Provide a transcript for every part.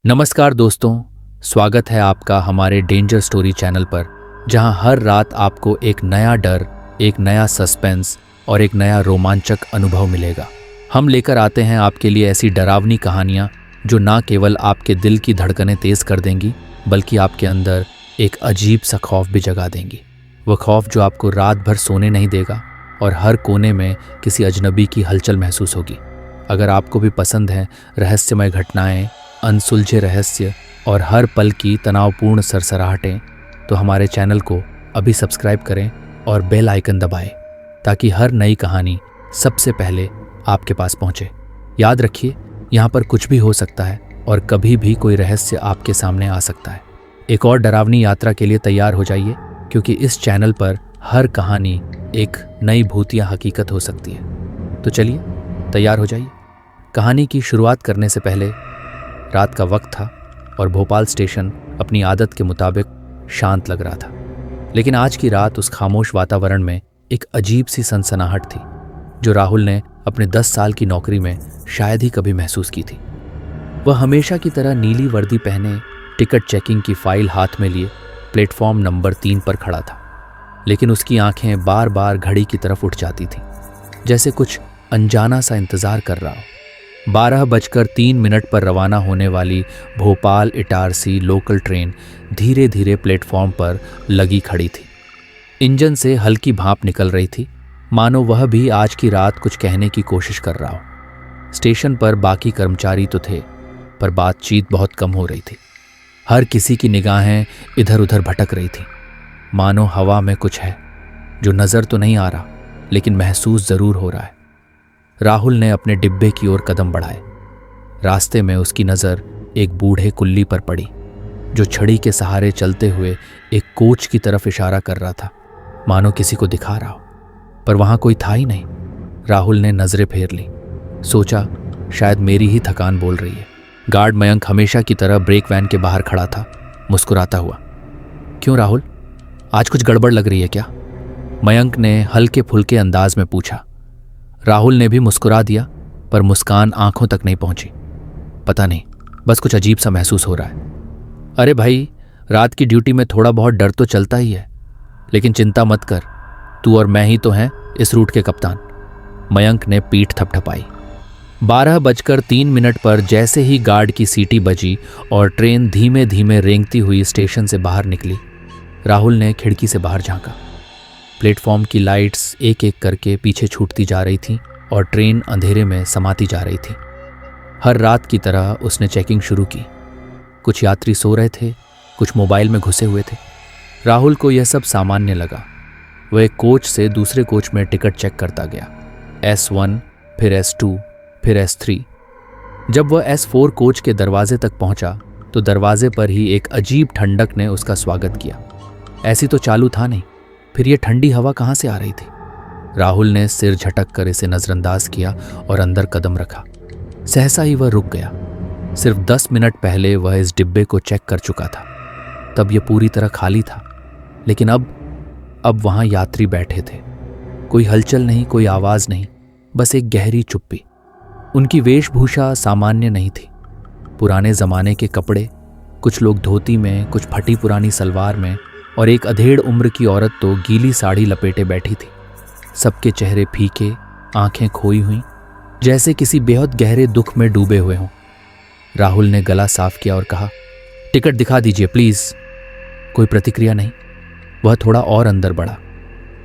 नमस्कार दोस्तों, स्वागत है आपका हमारे डेंजर स्टोरी चैनल पर, जहां हर रात आपको एक नया डर, एक नया सस्पेंस और एक नया रोमांचक अनुभव मिलेगा। हम लेकर आते हैं आपके लिए ऐसी डरावनी कहानियां जो ना केवल आपके दिल की धड़कनें तेज कर देंगी, बल्कि आपके अंदर एक अजीब सा खौफ भी जगा देंगी। वह खौफ जो आपको रात भर सोने नहीं देगा और हर कोने में किसी अजनबी की हलचल महसूस होगी। अगर आपको भी पसंद है रहस्यमय घटनाएं, अनसुलझे रहस्य और हर पल की तनावपूर्ण सरसराहटें, तो हमारे चैनल को अभी सब्सक्राइब करें और बेल आइकन दबाएं ताकि हर नई कहानी सबसे पहले आपके पास पहुंचे। याद रखिए, यहाँ पर कुछ भी हो सकता है और कभी भी कोई रहस्य आपके सामने आ सकता है। एक और डरावनी यात्रा के लिए तैयार हो जाइए, क्योंकि इस चैनल पर हर कहानी एक नई भूतिया हकीकत हो सकती है। तो चलिए तैयार हो जाइए। कहानी की शुरुआत करने से पहले रात का वक्त था और भोपाल स्टेशन अपनी आदत के मुताबिक शांत लग रहा था। लेकिन आज की रात उस खामोश वातावरण में एक अजीब सी सनसनाहट थी जो राहुल ने अपने 10 साल की नौकरी में शायद ही कभी महसूस की थी। वह हमेशा की तरह नीली वर्दी पहने, टिकट चेकिंग की फाइल हाथ में लिए प्लेटफॉर्म नंबर 3 पर खड़ा था। लेकिन उसकी आंखें बार बार घड़ी की तरफ उठ जाती थीं, जैसे कुछ अनजाना सा इंतजार कर रहा हो। 12:03 पर रवाना होने वाली भोपाल इटारसी लोकल ट्रेन धीरे धीरे प्लेटफॉर्म पर लगी खड़ी थी। इंजन से हल्की भाप निकल रही थी, मानो वह भी आज की रात कुछ कहने की कोशिश कर रहा हो। स्टेशन पर बाकी कर्मचारी तो थे, पर बातचीत बहुत कम हो रही थी। हर किसी की निगाहें इधर उधर भटक रही थी, मानो हवा में कुछ है जो नजर तो नहीं आ रहा, लेकिन महसूस जरूर हो रहा है। राहुल ने अपने डिब्बे की ओर कदम बढ़ाए। रास्ते में उसकी नज़र एक बूढ़े कुल्ली पर पड़ी, जो छड़ी के सहारे चलते हुए एक कोच की तरफ इशारा कर रहा था, मानो किसी को दिखा रहा हो। पर वहां कोई था ही नहीं। राहुल ने नजरें फेर ली, सोचा शायद मेरी ही थकान बोल रही है। गार्ड मयंक हमेशा की तरह ब्रेक वैन के बाहर खड़ा था, मुस्कुराता हुआ। क्यों राहुल, आज कुछ गड़बड़ लग रही है क्या? मयंक ने हल्के फुल्के अंदाज में पूछा। राहुल ने भी मुस्कुरा दिया, पर मुस्कान आंखों तक नहीं पहुंची। पता नहीं, बस कुछ अजीब सा महसूस हो रहा है। अरे भाई, रात की ड्यूटी में थोड़ा बहुत डर तो चलता ही है, लेकिन चिंता मत कर, तू और मैं ही तो हैं इस रूट के कप्तान। मयंक ने पीठ थपथपाई। 12:03 पर जैसे ही गार्ड की सीटी बजी और ट्रेन धीमे धीमे रेंगती हुई स्टेशन से बाहर निकली, राहुल ने खिड़की से बाहर झांका। प्लेटफॉर्म की लाइट्स एक एक करके पीछे छूटती जा रही थीं और ट्रेन अंधेरे में समाती जा रही थी। हर रात की तरह उसने चेकिंग शुरू की। कुछ यात्री सो रहे थे, कुछ मोबाइल में घुसे हुए थे। राहुल को यह सब सामान्य लगा। वह एक कोच से दूसरे कोच में टिकट चेक करता गया। S1, फिर S2, फिर S3। जब वह S4 कोच के दरवाजे तक पहुंचा तो दरवाजे पर ही एक अजीब ठंडक ने उसका स्वागत किया। ऐसी तो चालू था नहीं, फिर यह ठंडी हवा कहाँ से आ रही थी? राहुल ने सिर झटक कर इसे नजरअंदाज किया और अंदर कदम रखा। सहसा ही वह रुक गया। सिर्फ 10 मिनट पहले वह इस डिब्बे को चेक कर चुका था। तब यह पूरी तरह खाली था, लेकिन अब वहां यात्री बैठे थे। कोई हलचल नहीं, कोई आवाज नहीं, बस एक गहरी चुप्पी। उनकी वेशभूषा सामान्य नहीं थी। पुराने जमाने के कपड़े, कुछ लोग धोती में, कुछ फटी पुरानी सलवार में, और एक अधेड़ उम्र की औरत तो गीली साड़ी लपेटे बैठी थी। सबके चेहरे फीके, आंखें खोई हुई, जैसे किसी बेहद गहरे दुख में डूबे हुए हों। राहुल ने गला साफ किया और कहा, टिकट दिखा दीजिए प्लीज। कोई प्रतिक्रिया नहीं। वह थोड़ा और अंदर बढ़ा।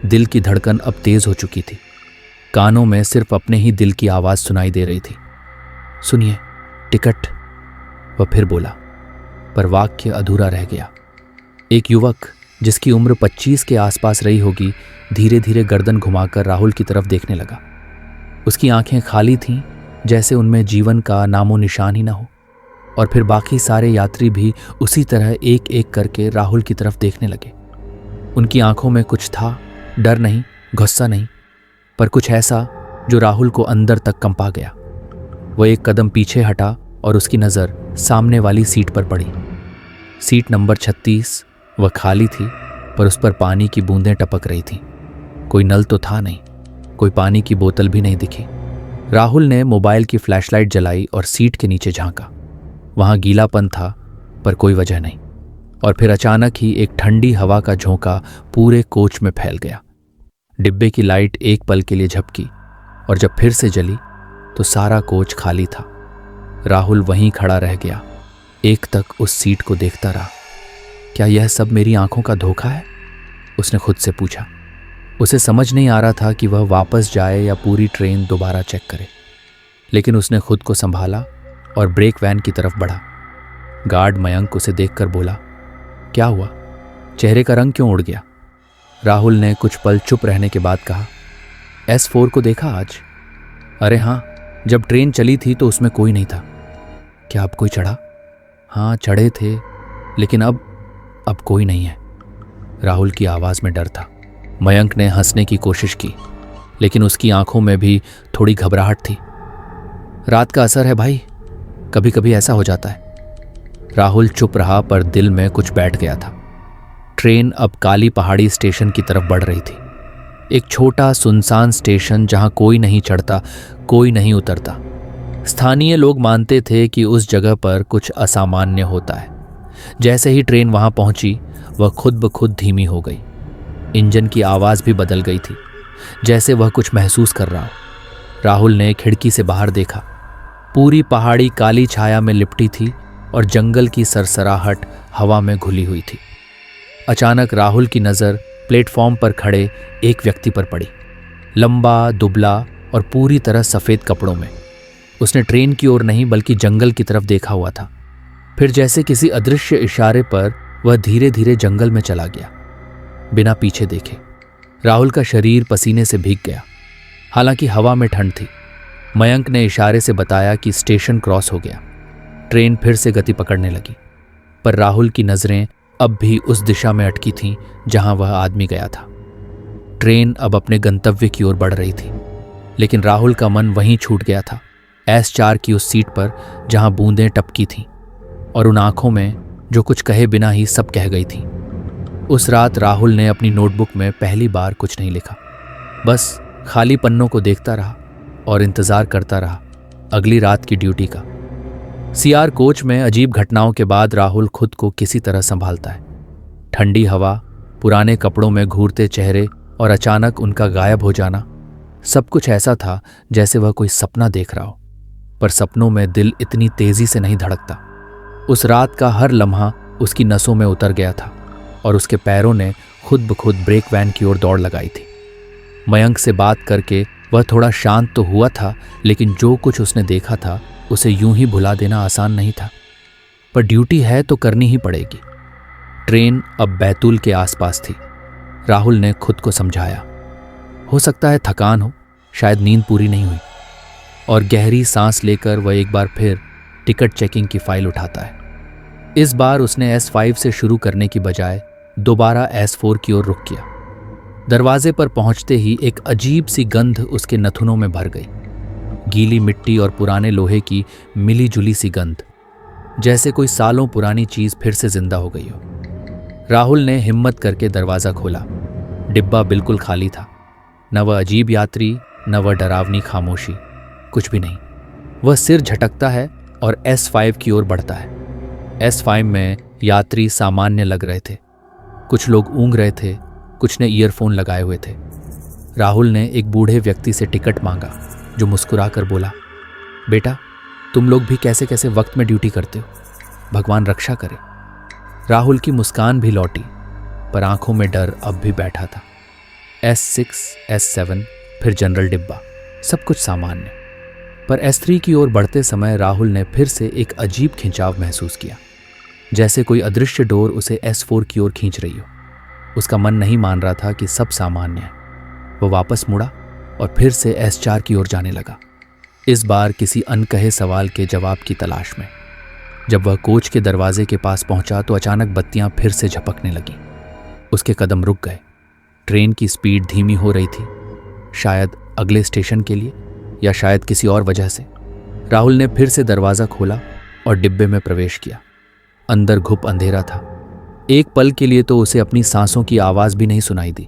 दिल की धड़कन अब तेज हो चुकी थी। कानों में सिर्फ अपने ही दिल की आवाज सुनाई दे रही थी। सुनिए, टिकट। वह फिर बोला, पर वाक्य अधूरा रह गया। एक युवक जिसकी उम्र 25 के आसपास रही होगी, धीरे धीरे गर्दन घुमाकर राहुल की तरफ देखने लगा। उसकी आंखें खाली थीं, जैसे उनमें जीवन का नामो निशान ही ना हो। और फिर बाकी सारे यात्री भी उसी तरह एक एक करके राहुल की तरफ देखने लगे। उनकी आंखों में कुछ था, डर नहीं, गुस्सा नहीं, पर कुछ ऐसा जो राहुल को अंदर तक कंपा गया। वह एक कदम पीछे हटा और उसकी नज़र सामने वाली सीट पर पड़ी। Seat number 36। वह खाली थी, पर उस पर पानी की बूंदें टपक रही थीं। कोई नल तो था नहीं, कोई पानी की बोतल भी नहीं दिखी। राहुल ने मोबाइल की फ्लैशलाइट जलाई और सीट के नीचे झांका। वहां गीलापन था, पर कोई वजह नहीं। और फिर अचानक ही एक ठंडी हवा का झोंका पूरे कोच में फैल गया। डिब्बे की लाइट एक पल के लिए झपकी, और जब फिर से जली तो सारा कोच खाली था। राहुल वहीं खड़ा रह गया, एक तक उस सीट को देखता रहा। क्या यह सब मेरी आंखों का धोखा है? उसने खुद से पूछा। उसे समझ नहीं आ रहा था कि वह वापस जाए या पूरी ट्रेन दोबारा चेक करे, लेकिन उसने खुद को संभाला और ब्रेक वैन की तरफ बढ़ा। गार्ड मयंक उसे देखकर बोला, क्या हुआ? चेहरे का रंग क्यों उड़ गया? राहुल ने कुछ पल चुप रहने के बाद कहा, S4 को देखा आज? अरे हाँ, जब ट्रेन चली थी तो उसमें कोई नहीं था। क्या अब कोई चढ़ा? हाँ, चढ़े थे, लेकिन अब कोई नहीं है। राहुल की आवाज में डर था। मयंक ने हंसने की कोशिश की, लेकिन उसकी आंखों में भी थोड़ी घबराहट थी। रात का असर है भाई, कभी कभी ऐसा हो जाता है। राहुल चुप रहा, पर दिल में कुछ बैठ गया था। ट्रेन अब काली पहाड़ी स्टेशन की तरफ बढ़ रही थी। एक छोटा सुनसान स्टेशन जहां कोई नहीं चढ़ता, कोई नहीं उतरता। स्थानीय लोग मानते थे कि उस जगह पर कुछ असामान्य होता है। जैसे ही ट्रेन वहां पहुंची, वह खुद ब खुद धीमी हो गई। इंजन की आवाज भी बदल गई थी, जैसे वह कुछ महसूस कर रहा हो। राहुल ने खिड़की से बाहर देखा। पूरी पहाड़ी काली छाया में लिपटी थी और जंगल की सरसराहट हवा में घुली हुई थी। अचानक राहुल की नज़र प्लेटफॉर्म पर खड़े एक व्यक्ति पर पड़ी। लंबा, दुबला और पूरी तरह सफ़ेद कपड़ों में। उसने ट्रेन की ओर नहीं बल्कि जंगल की तरफ देखा हुआ था। फिर जैसे किसी अदृश्य इशारे पर वह धीरे धीरे जंगल में चला गया, बिना पीछे देखे। राहुल का शरीर पसीने से भीग गया, हालांकि हवा में ठंड थी। मयंक ने इशारे से बताया कि स्टेशन क्रॉस हो गया। ट्रेन फिर से गति पकड़ने लगी, पर राहुल की नज़रें अब भी उस दिशा में अटकी थीं जहां वह आदमी गया था। ट्रेन अब अपने गंतव्य की ओर बढ़ रही थी, लेकिन राहुल का मन वहीं छूट गया था, S4 की उस सीट पर जहां बूंदें टपकी थीं, और उन आंखों में जो कुछ कहे बिना ही सब कह गई थीं। उस रात राहुल ने अपनी नोटबुक में पहली बार कुछ नहीं लिखा, बस खाली पन्नों को देखता रहा और इंतज़ार करता रहा अगली रात की ड्यूटी का। CR कोच में अजीब घटनाओं के बाद राहुल खुद को किसी तरह संभालता है। ठंडी हवा, पुराने कपड़ों में घूरते चेहरे और अचानक उनका गायब हो जाना, सब कुछ ऐसा था जैसे वह कोई सपना देख रहा हो। पर सपनों में दिल इतनी तेजी से नहीं धड़कता। उस रात का हर लम्हा उसकी नसों में उतर गया था और उसके पैरों ने खुद ब खुद ब्रेक वैन की ओर दौड़ लगाई थी। मयंक से बात करके वह थोड़ा शांत तो हुआ था, लेकिन जो कुछ उसने देखा था उसे यूं ही भुला देना आसान नहीं था। पर ड्यूटी है तो करनी ही पड़ेगी। ट्रेन अब बैतूल के आसपास थी। राहुल ने खुद को समझाया, हो सकता है थकान हो, शायद नींद पूरी नहीं हुई। और गहरी सांस लेकर वह एक बार फिर टिकट चेकिंग की फाइल उठाता है। इस बार उसने S5 से शुरू करने की बजाय दोबारा S4 की ओर रुख किया। दरवाजे पर पहुंचते ही एक अजीब सी गंध उसके नथुनों में भर गई। गीली मिट्टी और पुराने लोहे की मिली जुली सी गंध, जैसे कोई सालों पुरानी चीज फिर से जिंदा हो गई हो। राहुल ने हिम्मत करके दरवाजा खोला। डिब्बा बिल्कुल खाली था। न वह अजीब यात्री, न वह डरावनी खामोशी, कुछ भी नहीं। वह सिर झटकता है और S5 की ओर बढ़ता है। S5 में यात्री सामान्य लग रहे थे। कुछ लोग ऊँग रहे थे, कुछ ने ईयरफोन लगाए हुए थे। राहुल ने एक बूढ़े व्यक्ति से टिकट मांगा, जो मुस्कुराकर बोला, बेटा, तुम लोग भी कैसे कैसे वक्त में ड्यूटी करते हो, भगवान रक्षा करे। राहुल की मुस्कान भी लौटी, पर आंखों में डर अब भी बैठा था। S6, S7, फिर जनरल डिब्बा, सब कुछ सामान्य। पर S3 की ओर बढ़ते समय राहुल ने फिर से एक अजीब खिंचाव महसूस किया, जैसे कोई अदृश्य डोर उसे S4 की ओर खींच रही हो। उसका मन नहीं मान रहा था कि सब सामान्य है। वह वापस मुड़ा और फिर से S4 की ओर जाने लगा, इस बार किसी अनकहे सवाल के जवाब की तलाश में। जब वह कोच के दरवाजे के पास पहुंचा तो अचानक बत्तियां फिर से झपकने लगीं। उसके कदम रुक गए। ट्रेन की स्पीड धीमी हो रही थी, शायद अगले स्टेशन के लिए या शायद किसी और वजह से। राहुल ने फिर से दरवाज़ा खोला और डिब्बे में प्रवेश किया। अंदर घुप अंधेरा था। एक पल के लिए तो उसे अपनी सांसों की आवाज़ भी नहीं सुनाई दी।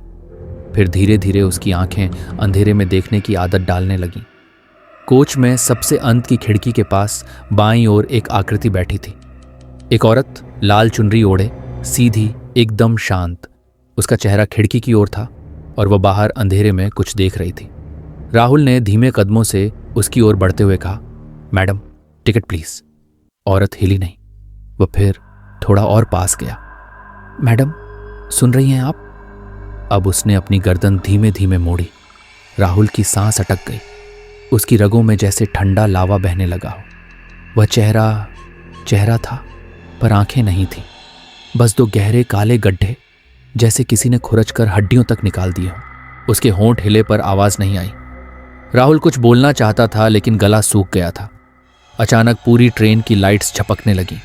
फिर धीरे धीरे उसकी आंखें अंधेरे में देखने की आदत डालने लगीं। कोच में सबसे अंत की खिड़की के पास बाईं ओर एक आकृति बैठी थी। एक औरत, लाल चुनरी ओढ़े, सीधी, एकदम शांत। उसका चेहरा खिड़की की ओर था और वह बाहर अंधेरे में कुछ देख रही थी। राहुल ने धीमे कदमों से उसकी ओर बढ़ते हुए कहा, मैडम, टिकट प्लीज। औरत हिली नहीं। वह फिर थोड़ा और पास गया। मैडम, सुन रही हैं आप? अब उसने अपनी गर्दन धीमे धीमे मोड़ी। राहुल की सांस अटक गई। उसकी रगों में जैसे ठंडा लावा बहने लगा हो। वह चेहरा था, पर आंखें नहीं थीं। बस दो गहरे काले गड्ढे, जैसे किसी ने खुरचकर हड्डियों तक निकाल दिए हो। उसके होंठ हिले पर आवाज नहीं आई। राहुल कुछ बोलना चाहता था, लेकिन गला सूख गया था। अचानक पूरी ट्रेन की लाइट्स झपकने लगी।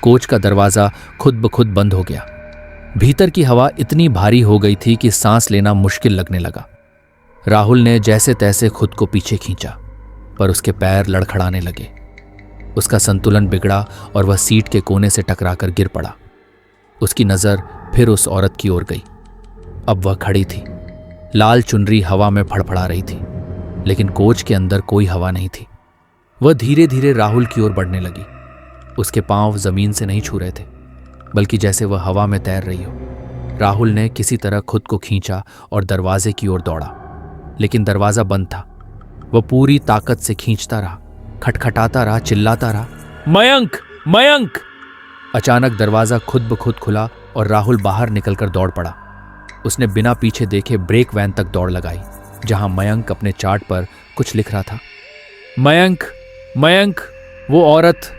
कोच का दरवाजा खुद ब खुद बंद हो गया। भीतर की हवा इतनी भारी हो गई थी कि सांस लेना मुश्किल लगने लगा। राहुल ने जैसे तैसे खुद को पीछे खींचा, पर उसके पैर लड़खड़ाने लगे। उसका संतुलन बिगड़ा और वह सीट के कोने से टकराकर गिर पड़ा। उसकी नजर फिर उस औरत की ओर गई। अब वह खड़ी थी। लाल चुनरी हवा में फड़फड़ा रही थी, लेकिन कोच के अंदर कोई हवा नहीं थी। वह धीरे धीरे राहुल की ओर बढ़ने लगी। उसके पांव जमीन से नहीं छू रहे थे, बल्कि जैसे वह हवा में तैर रही हो। राहुल ने किसी तरह खुद को खींचा और दरवाजे की ओर दौड़ा, लेकिन दरवाजा बंद था। वह पूरी ताकत से खींचता रहा, खटखटाता रहा, चिल्लाता रहा, मयंक, मयंक। अचानक दरवाजा खुद ब खुद खुला और राहुल बाहर निकलकर दौड़ पड़ा। उसने बिना पीछे देखे ब्रेक वैन तक दौड़ लगाई, जहां मयंक अपने चार्ट पर कुछ लिख रहा था। मयंक, मयंक। वो औरत,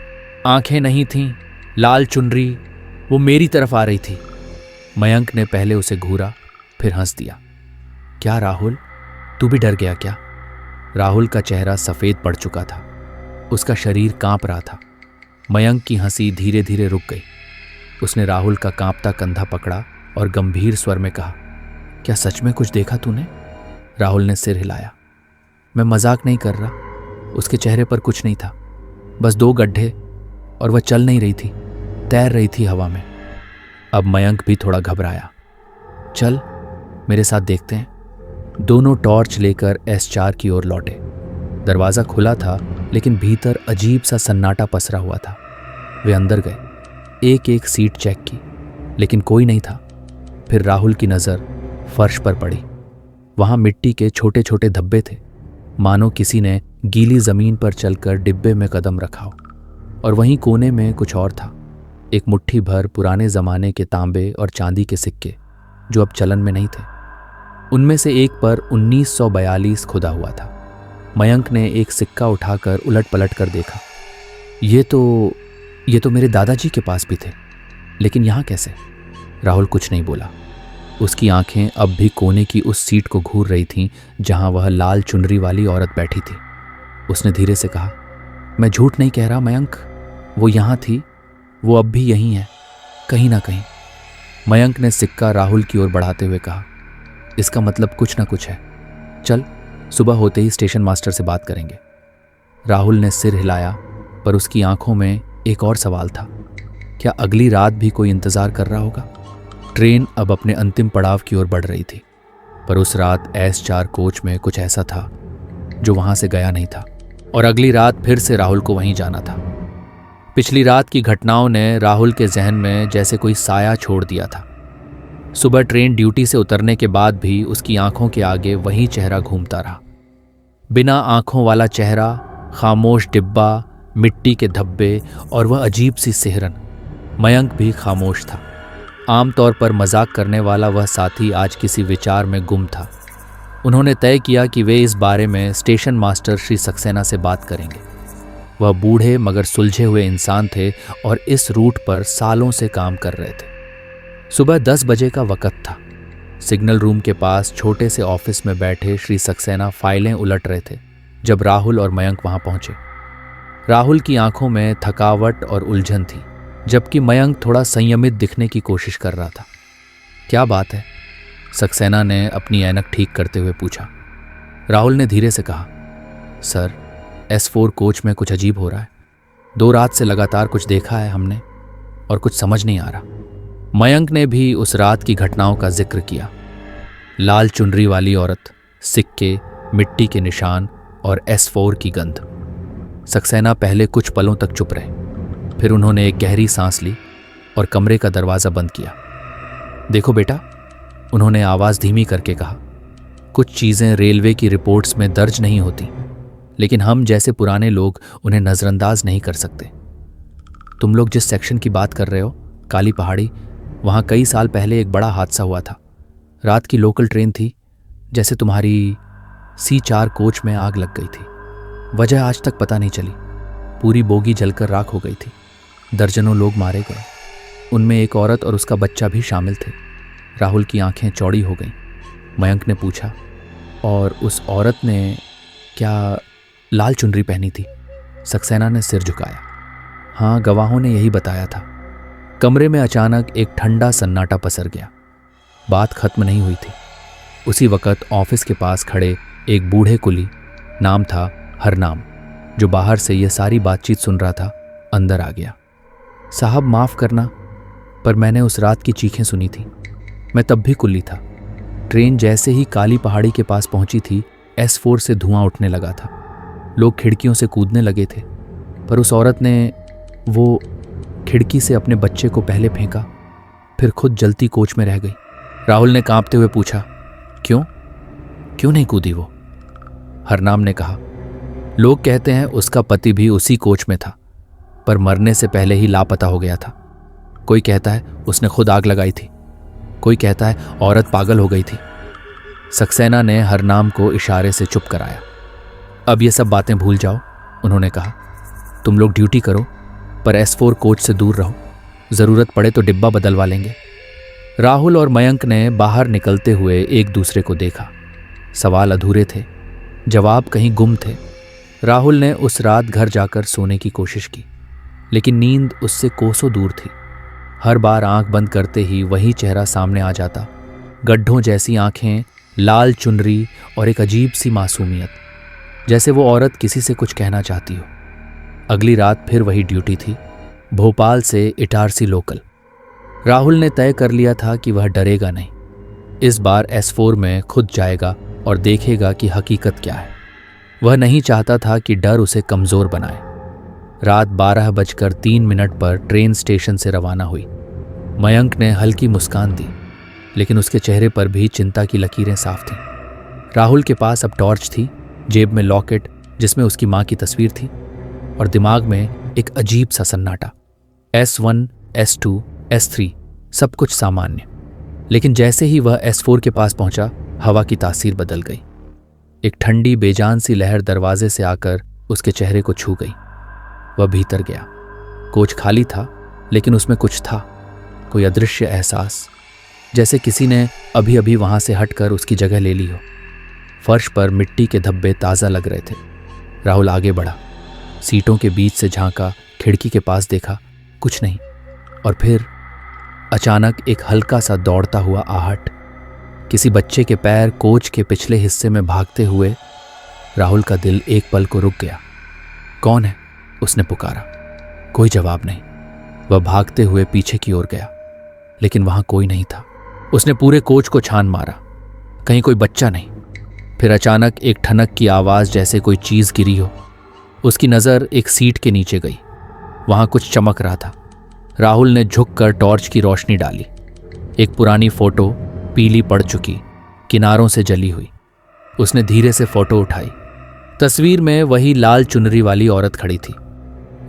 आंखें नहीं थीं, लाल चुनरी, वो मेरी तरफ आ रही थी। मयंक ने पहले उसे घूरा, फिर हंस दिया। क्या राहुल, तू भी डर गया क्या? राहुल का चेहरा सफेद पड़ चुका था। उसका शरीर कांप रहा था। मयंक की हंसी धीरे धीरे रुक गई। उसने राहुल का कांपता कंधा पकड़ा और गंभीर स्वर में कहा, क्या सच में कुछ देखा तूने? राहुल ने सिर हिलाया। मैं मजाक नहीं कर रहा। उसके चेहरे पर कुछ नहीं था, बस दो गड्ढे, और वह चल नहीं रही थी, तैर रही थी हवा में। अब मयंक भी थोड़ा घबराया। चल, मेरे साथ देखते हैं। दोनों टॉर्च लेकर S4 की ओर लौटे। दरवाजा खुला था, लेकिन भीतर अजीब सा सन्नाटा पसरा हुआ था। वे अंदर गए, एक एक सीट चेक की, लेकिन कोई नहीं था। फिर राहुल की नज़र फर्श पर पड़ी। वहां मिट्टी के छोटे छोटे धब्बे थे, मानो किसी ने गीली जमीन पर चलकर डिब्बे में कदम रखा हो। और वहीं कोने में कुछ और था, एक मुट्ठी भर पुराने जमाने के तांबे और चांदी के सिक्के, जो अब चलन में नहीं थे। उनमें से एक पर 1942 खुदा हुआ था। मयंक ने एक सिक्का उठाकर उलट पलट कर देखा। ये तो मेरे दादाजी के पास भी थे, लेकिन यहाँ कैसे? राहुल कुछ नहीं बोला। उसकी आंखें अब भी कोने की उस सीट को घूर रही थीं जहां वह लाल चुनरी वाली औरत बैठी थी। उसने धीरे से कहा, मैं झूठ नहीं कह रहा मयंक, वो यहाँ थी, वो अब भी यहीं है, कहीं ना कहीं। मयंक ने सिक्का राहुल की ओर बढ़ाते हुए कहा, इसका मतलब कुछ ना कुछ है। चल, सुबह होते ही स्टेशन मास्टर से बात करेंगे। राहुल ने सिर हिलाया, पर उसकी आंखों में एक और सवाल था। क्या अगली रात भी कोई इंतजार कर रहा होगा? ट्रेन अब अपने अंतिम पड़ाव की ओर बढ़ रही थी, पर उस रात S4 कोच में कुछ ऐसा था जो वहां से गया नहीं था, और अगली रात फिर से राहुल को वहीं जाना था। पिछली रात की घटनाओं ने राहुल के जहन में जैसे कोई साया छोड़ दिया था। सुबह ट्रेन ड्यूटी से उतरने के बाद भी उसकी आंखों के आगे वही चेहरा घूमता रहा। बिना आंखों वाला चेहरा, खामोश डिब्बा, मिट्टी के धब्बे और वह अजीब सी सिहरन। मयंक भी खामोश था। आमतौर पर मजाक करने वाला वह साथी आज किसी विचार में गुम था। उन्होंने तय किया कि वे इस बारे में स्टेशन मास्टर श्री सक्सेना से बात करेंगे। वह बूढ़े मगर सुलझे हुए इंसान थे और इस रूट पर सालों से काम कर रहे थे। सुबह 10 बजे का वक्त था। सिग्नल रूम के पास छोटे से ऑफिस में बैठे श्री सक्सेना फाइलें उलट रहे थे जब राहुल और मयंक वहां पहुंचे। राहुल की आंखों में थकावट और उलझन थी, जबकि मयंक थोड़ा संयमित दिखने की कोशिश कर रहा था। क्या बात है? सक्सेना ने अपनी ऐनक ठीक करते हुए पूछा। राहुल ने धीरे से कहा, सर, S4 कोच में कुछ अजीब हो रहा है। 2 रात से लगातार कुछ देखा है हमने, और कुछ समझ नहीं आ रहा। मयंक ने भी उस रात की घटनाओं का जिक्र किया। लाल चुनरी वाली औरत, सिक्के, मिट्टी के निशान, और S4 की गंध। सक्सेना पहले कुछ पलों तक चुप रहे, फिर उन्होंने एक गहरी सांस ली और कमरे का दरवाज़ा बंद किया। देखो बेटा, उन्होंने आवाज़ धीमी करके कहा, कुछ चीज़ें रेलवे की रिपोर्ट्स में दर्ज नहीं होती, लेकिन हम जैसे पुराने लोग उन्हें नज़रअंदाज नहीं कर सकते। तुम लोग जिस सेक्शन की बात कर रहे हो, काली पहाड़ी, वहाँ कई साल पहले एक बड़ा हादसा हुआ था। रात की लोकल ट्रेन थी, जैसे तुम्हारी C4 कोच में आग लग गई थी। वजह आज तक पता नहीं चली। पूरी बोगी जलकर राख हो गई थी। दर्जनों लोग मारे गए, उनमें एक औरत और उसका बच्चा भी शामिल थे। राहुल की आंखें चौड़ी हो गईं। मयंक ने पूछा, और उस औरत ने क्या लाल चुनरी पहनी थी? सक्सेना ने सिर झुकाया। हाँ, गवाहों ने यही बताया था। कमरे में अचानक एक ठंडा सन्नाटा पसर गया। बात खत्म नहीं हुई थी। उसी वक्त ऑफिस के पास खड़े एक बूढ़े कुली, नाम था हरनाम, जो बाहर से ये सारी बातचीत सुन रहा था, अंदर आ गया। साहब माफ़ करना, पर मैंने उस रात की चीखें सुनी थी। मैं तब भी कुल्ली था। ट्रेन जैसे ही काली पहाड़ी के पास पहुंची थी, S4 से धुआं उठने लगा था। लोग खिड़कियों से कूदने लगे थे, पर उस औरत ने वो खिड़की से अपने बच्चे को पहले फेंका, फिर खुद जलती कोच में रह गई। राहुल ने कांपते हुए पूछा, क्यों नहीं कूदी वो? हरनाम ने कहा, लोग कहते हैं उसका पति भी उसी कोच में था, पर मरने से पहले ही लापता हो गया था। कोई कहता है उसने खुद आग लगाई थी, कोई कहता है औरत पागल हो गई थी। सक्सेना ने हरनाम को इशारे से चुप कराया। अब ये सब बातें भूल जाओ, उन्होंने कहा। तुम लोग ड्यूटी करो, पर S4 कोच से दूर रहो। ज़रूरत पड़े तो डिब्बा बदलवा लेंगे। राहुल और मयंक ने बाहर निकलते हुए एक दूसरे को देखा। सवाल अधूरे थे, जवाब कहीं गुम थे। राहुल ने उस रात घर जाकर सोने की कोशिश की, लेकिन नींद उससे कोसों दूर थी। हर बार आंख बंद करते ही वही चेहरा सामने आ जाता, गड्ढों जैसी आंखें, लाल चुनरी और एक अजीब सी मासूमियत, जैसे वो औरत किसी से कुछ कहना चाहती हो। अगली रात फिर वही ड्यूटी थी, भोपाल से इटारसी लोकल। राहुल ने तय कर लिया था कि वह डरेगा नहीं। इस बार S4 में खुद जाएगा और देखेगा कि हकीकत क्या है। वह नहीं चाहता था कि डर उसे कमज़ोर बनाए। रात 12:03 पर ट्रेन स्टेशन से रवाना हुई। मयंक ने हल्की मुस्कान दी, लेकिन उसके चेहरे पर भी चिंता की लकीरें साफ थीं। राहुल के पास अब टॉर्च थी, जेब में लॉकेट जिसमें उसकी माँ की तस्वीर थी, और दिमाग में एक अजीब सा सन्नाटा। S1, S2, S3 सब कुछ सामान्य, लेकिन जैसे ही वह S4 के पास पहुंचा, हवा की तासीर बदल गई। एक ठंडी बेजान सी लहर दरवाजे से आकर उसके चेहरे को छू गई। वह भीतर गया। कोच खाली था, लेकिन उसमें कुछ था, कोई अदृश्य एहसास, जैसे किसी ने अभी अभी वहां से हटकर उसकी जगह ले ली हो। फर्श पर मिट्टी के धब्बे ताज़ा लग रहे थे। राहुल आगे बढ़ा, सीटों के बीच से झांका, खिड़की के पास देखा, कुछ नहीं। और फिर अचानक एक हल्का सा दौड़ता हुआ आहट, किसी बच्चे के पैर कोच के पिछले हिस्से में भागते हुए। राहुल का दिल एक पल को रुक गया। कौन है? उसने पुकारा। कोई जवाब नहीं। वह भागते हुए पीछे की ओर गया, लेकिन वहां कोई नहीं था। उसने पूरे कोच को छान मारा, कहीं कोई बच्चा नहीं। फिर अचानक एक ठनक की आवाज़, जैसे कोई चीज़ गिरी हो। उसकी नज़र एक सीट के नीचे गई। वहां कुछ चमक रहा था। राहुल ने झुककर टॉर्च की रोशनी डाली। एक पुरानी फोटो, पीली पड़ चुकी, किनारों से जली हुई। उसने धीरे से फोटो उठाई। तस्वीर में वही लाल चुनरी वाली औरत खड़ी थी।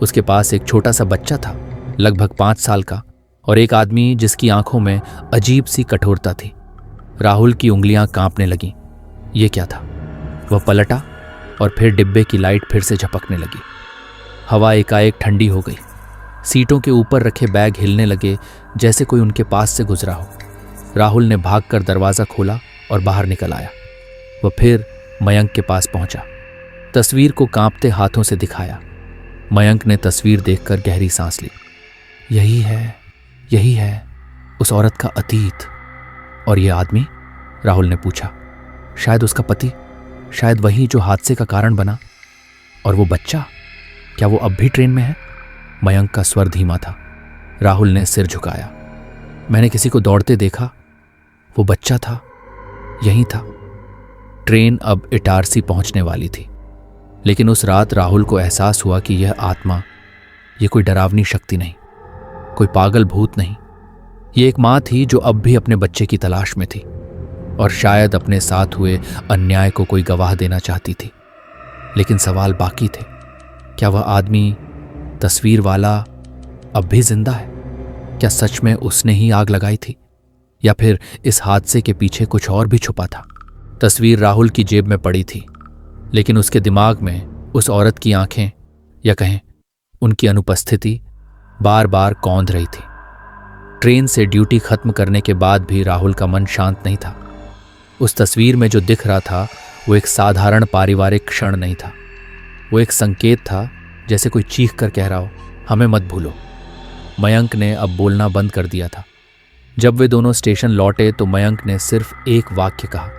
उसके पास एक छोटा सा बच्चा था, लगभग 5 साल का, और एक आदमी जिसकी आंखों में अजीब सी कठोरता थी। राहुल की उंगलियां कांपने लगीं। ये क्या था? वह पलटा और फिर डिब्बे की लाइट फिर से झपकने लगी। हवा एकाएक ठंडी हो गई। सीटों के ऊपर रखे बैग हिलने लगे, जैसे कोई उनके पास से गुजरा हो। राहुल ने भागकर दरवाज़ा खोला और बाहर निकल आया। वह फिर मयंक के पास पहुंचा, तस्वीर को कांपते हाथों से दिखाया। मयंक ने तस्वीर देखकर गहरी सांस ली। यही है उस औरत का अतीत। और ये आदमी? राहुल ने पूछा। शायद उसका पति, शायद वही जो हादसे का कारण बना। और वो बच्चा, क्या वो अब भी ट्रेन में है? मयंक का स्वर धीमा था। राहुल ने सिर झुकाया। मैंने किसी को दौड़ते देखा। वो बच्चा था, यही था। ट्रेन अब इटारसी पहुंचने वाली थी। लेकिन उस रात राहुल को एहसास हुआ कि यह आत्मा, ये कोई डरावनी शक्ति नहीं, कोई पागल भूत नहीं, ये एक माँ थी जो अब भी अपने बच्चे की तलाश में थी और शायद अपने साथ हुए अन्याय को कोई गवाह देना चाहती थी। लेकिन सवाल बाकी थे, क्या वह आदमी, तस्वीर वाला, अब भी जिंदा है? क्या सच में उसने ही आग लगाई थी, या फिर इस हादसे के पीछे कुछ और भी छुपा था? तस्वीर राहुल की जेब में पड़ी थी, लेकिन उसके दिमाग में उस औरत की आंखें, या कहें उनकी अनुपस्थिति, बार बार कौंध रही थी। ट्रेन से ड्यूटी खत्म करने के बाद भी राहुल का मन शांत नहीं था। उस तस्वीर में जो दिख रहा था वो एक साधारण पारिवारिक क्षण नहीं था, वो एक संकेत था, जैसे कोई चीख कर कह रहा हो, हमें मत भूलो। मयंक ने अब बोलना बंद कर दिया था। जब वे दोनों स्टेशन लौटे तो मयंक ने सिर्फ एक वाक्य कहा,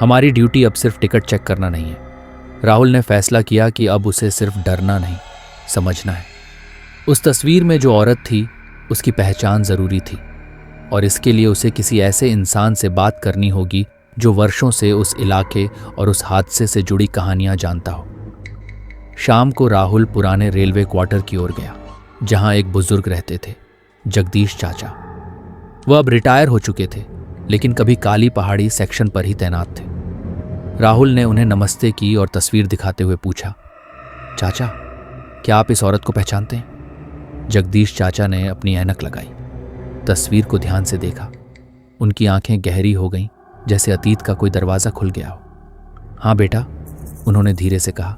हमारी ड्यूटी अब सिर्फ टिकट चेक करना नहीं है। राहुल ने फैसला किया कि अब उसे सिर्फ डरना नहीं, समझना है। उस तस्वीर में जो औरत थी उसकी पहचान जरूरी थी, और इसके लिए उसे किसी ऐसे इंसान से बात करनी होगी जो वर्षों से उस इलाके और उस हादसे से जुड़ी कहानियां जानता हो। शाम को राहुल पुराने रेलवे क्वार्टर की ओर गया, जहां एक बुजुर्ग रहते थे, जगदीश चाचा। वह अब रिटायर हो चुके थे, लेकिन कभी काली पहाड़ी सेक्शन पर ही तैनात थे। राहुल ने उन्हें नमस्ते की और तस्वीर दिखाते हुए पूछा, चाचा, क्या आप इस औरत को पहचानते हैं? जगदीश चाचा ने अपनी ऐनक लगाई, तस्वीर को ध्यान से देखा। उनकी आंखें गहरी हो गईं, जैसे अतीत का कोई दरवाजा खुल गया हो। हाँ बेटा, उन्होंने धीरे से कहा,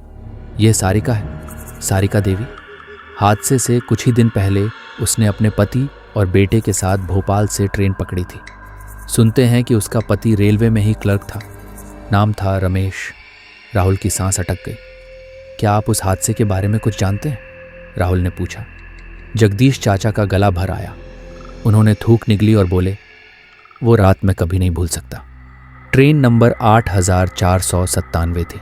यह सारिका है, सारिका देवी। हादसे से कुछ ही दिन पहले उसने अपने पति और बेटे के साथ भोपाल से ट्रेन पकड़ी थी। सुनते हैं कि उसका पति रेलवे में ही क्लर्क था, नाम था रमेश। राहुल की सांस अटक गई। क्या आप उस हादसे के बारे में कुछ जानते हैं? राहुल ने पूछा। जगदीश चाचा का गला भर आया। उन्होंने थूक निगली और बोले, वो रात मैं कभी नहीं भूल सकता। ट्रेन नंबर 8497 थी।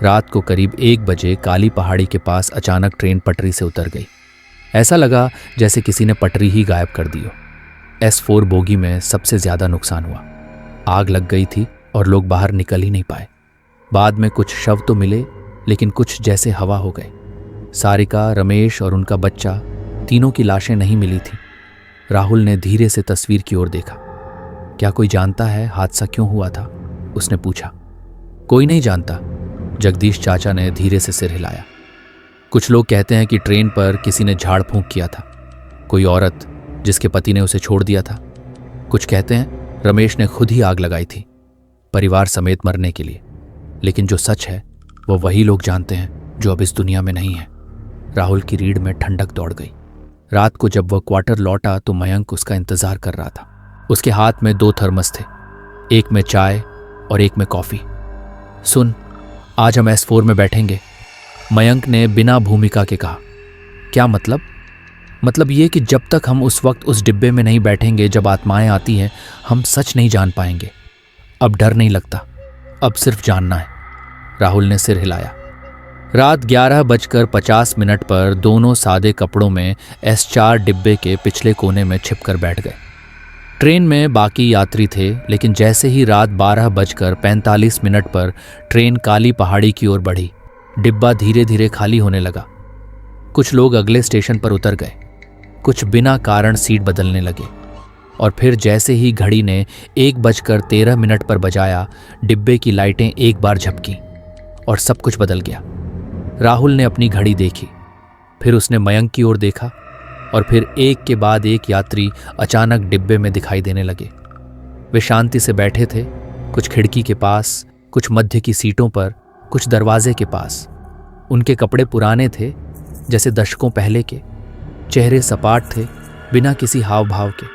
रात को करीब 1 बजे काली पहाड़ी के पास अचानक ट्रेन पटरी से उतर गई। ऐसा लगा जैसे किसी ने पटरी ही गायब कर दी हो। S4 बोगी में सबसे ज्यादा नुकसान हुआ। आग लग गई थी और लोग बाहर निकल ही नहीं पाए। बाद में कुछ शव तो मिले, लेकिन कुछ जैसे हवा हो गए। सारिका, रमेश और उनका बच्चा, तीनों की लाशें नहीं मिली थी। राहुल ने धीरे से तस्वीर की ओर देखा। क्या कोई जानता है हादसा क्यों हुआ था? उसने पूछा। कोई नहीं जानता, जगदीश चाचा ने धीरे से सिर हिलाया। कुछ लोग कहते हैं कि ट्रेन पर किसी ने झाड़ फूंक किया था, कोई औरत जिसके पति ने उसे छोड़ दिया था। कुछ कहते हैं रमेश ने खुद ही आग लगाई थी, परिवार समेत मरने के लिए। लेकिन जो सच है वो वही लोग जानते हैं जो अब इस दुनिया में नहीं है। राहुल की रीढ़ में ठंडक दौड़ गई। रात को जब वह क्वार्टर लौटा तो मयंक उसका इंतजार कर रहा था। उसके हाथ में 2 थर्मस थे, एक में चाय और एक में कॉफी। सुन, आज हम S4 में बैठेंगे, मयंक ने बिना भूमिका के कहा। क्या मतलब? मतलब ये कि जब तक हम उस वक्त उस डिब्बे में नहीं बैठेंगे जब आत्माएं आती हैं, हम सच नहीं जान पाएंगे। अब डर नहीं लगता, अब सिर्फ जानना है। राहुल ने सिर हिलाया। रात 11:50 पर दोनों सादे कपड़ों में S4 डिब्बे के पिछले कोने में छिपकर बैठ गए। ट्रेन में बाकी यात्री थे, लेकिन जैसे ही रात 12:45 पर ट्रेन काली पहाड़ी की ओर बढ़ी, डिब्बा धीरे धीरे खाली होने लगा। कुछ लोग अगले स्टेशन पर उतर गए, कुछ बिना कारण सीट बदलने लगे, और फिर जैसे ही घड़ी ने 1:13 पर बजाया, डिब्बे की लाइटें एक बार झपकीं और सब कुछ बदल गया। राहुल ने अपनी घड़ी देखी, फिर उसने मयंक की ओर देखा, और फिर एक के बाद एक यात्री अचानक डिब्बे में दिखाई देने लगे। वे शांति से बैठे थे, कुछ खिड़की के पास, कुछ मध्य की सीटों पर, कुछ दरवाजे के पास। उनके कपड़े पुराने थे, जैसे दशकों पहले के। चेहरे सपाट थे, बिना किसी हाव भाव के।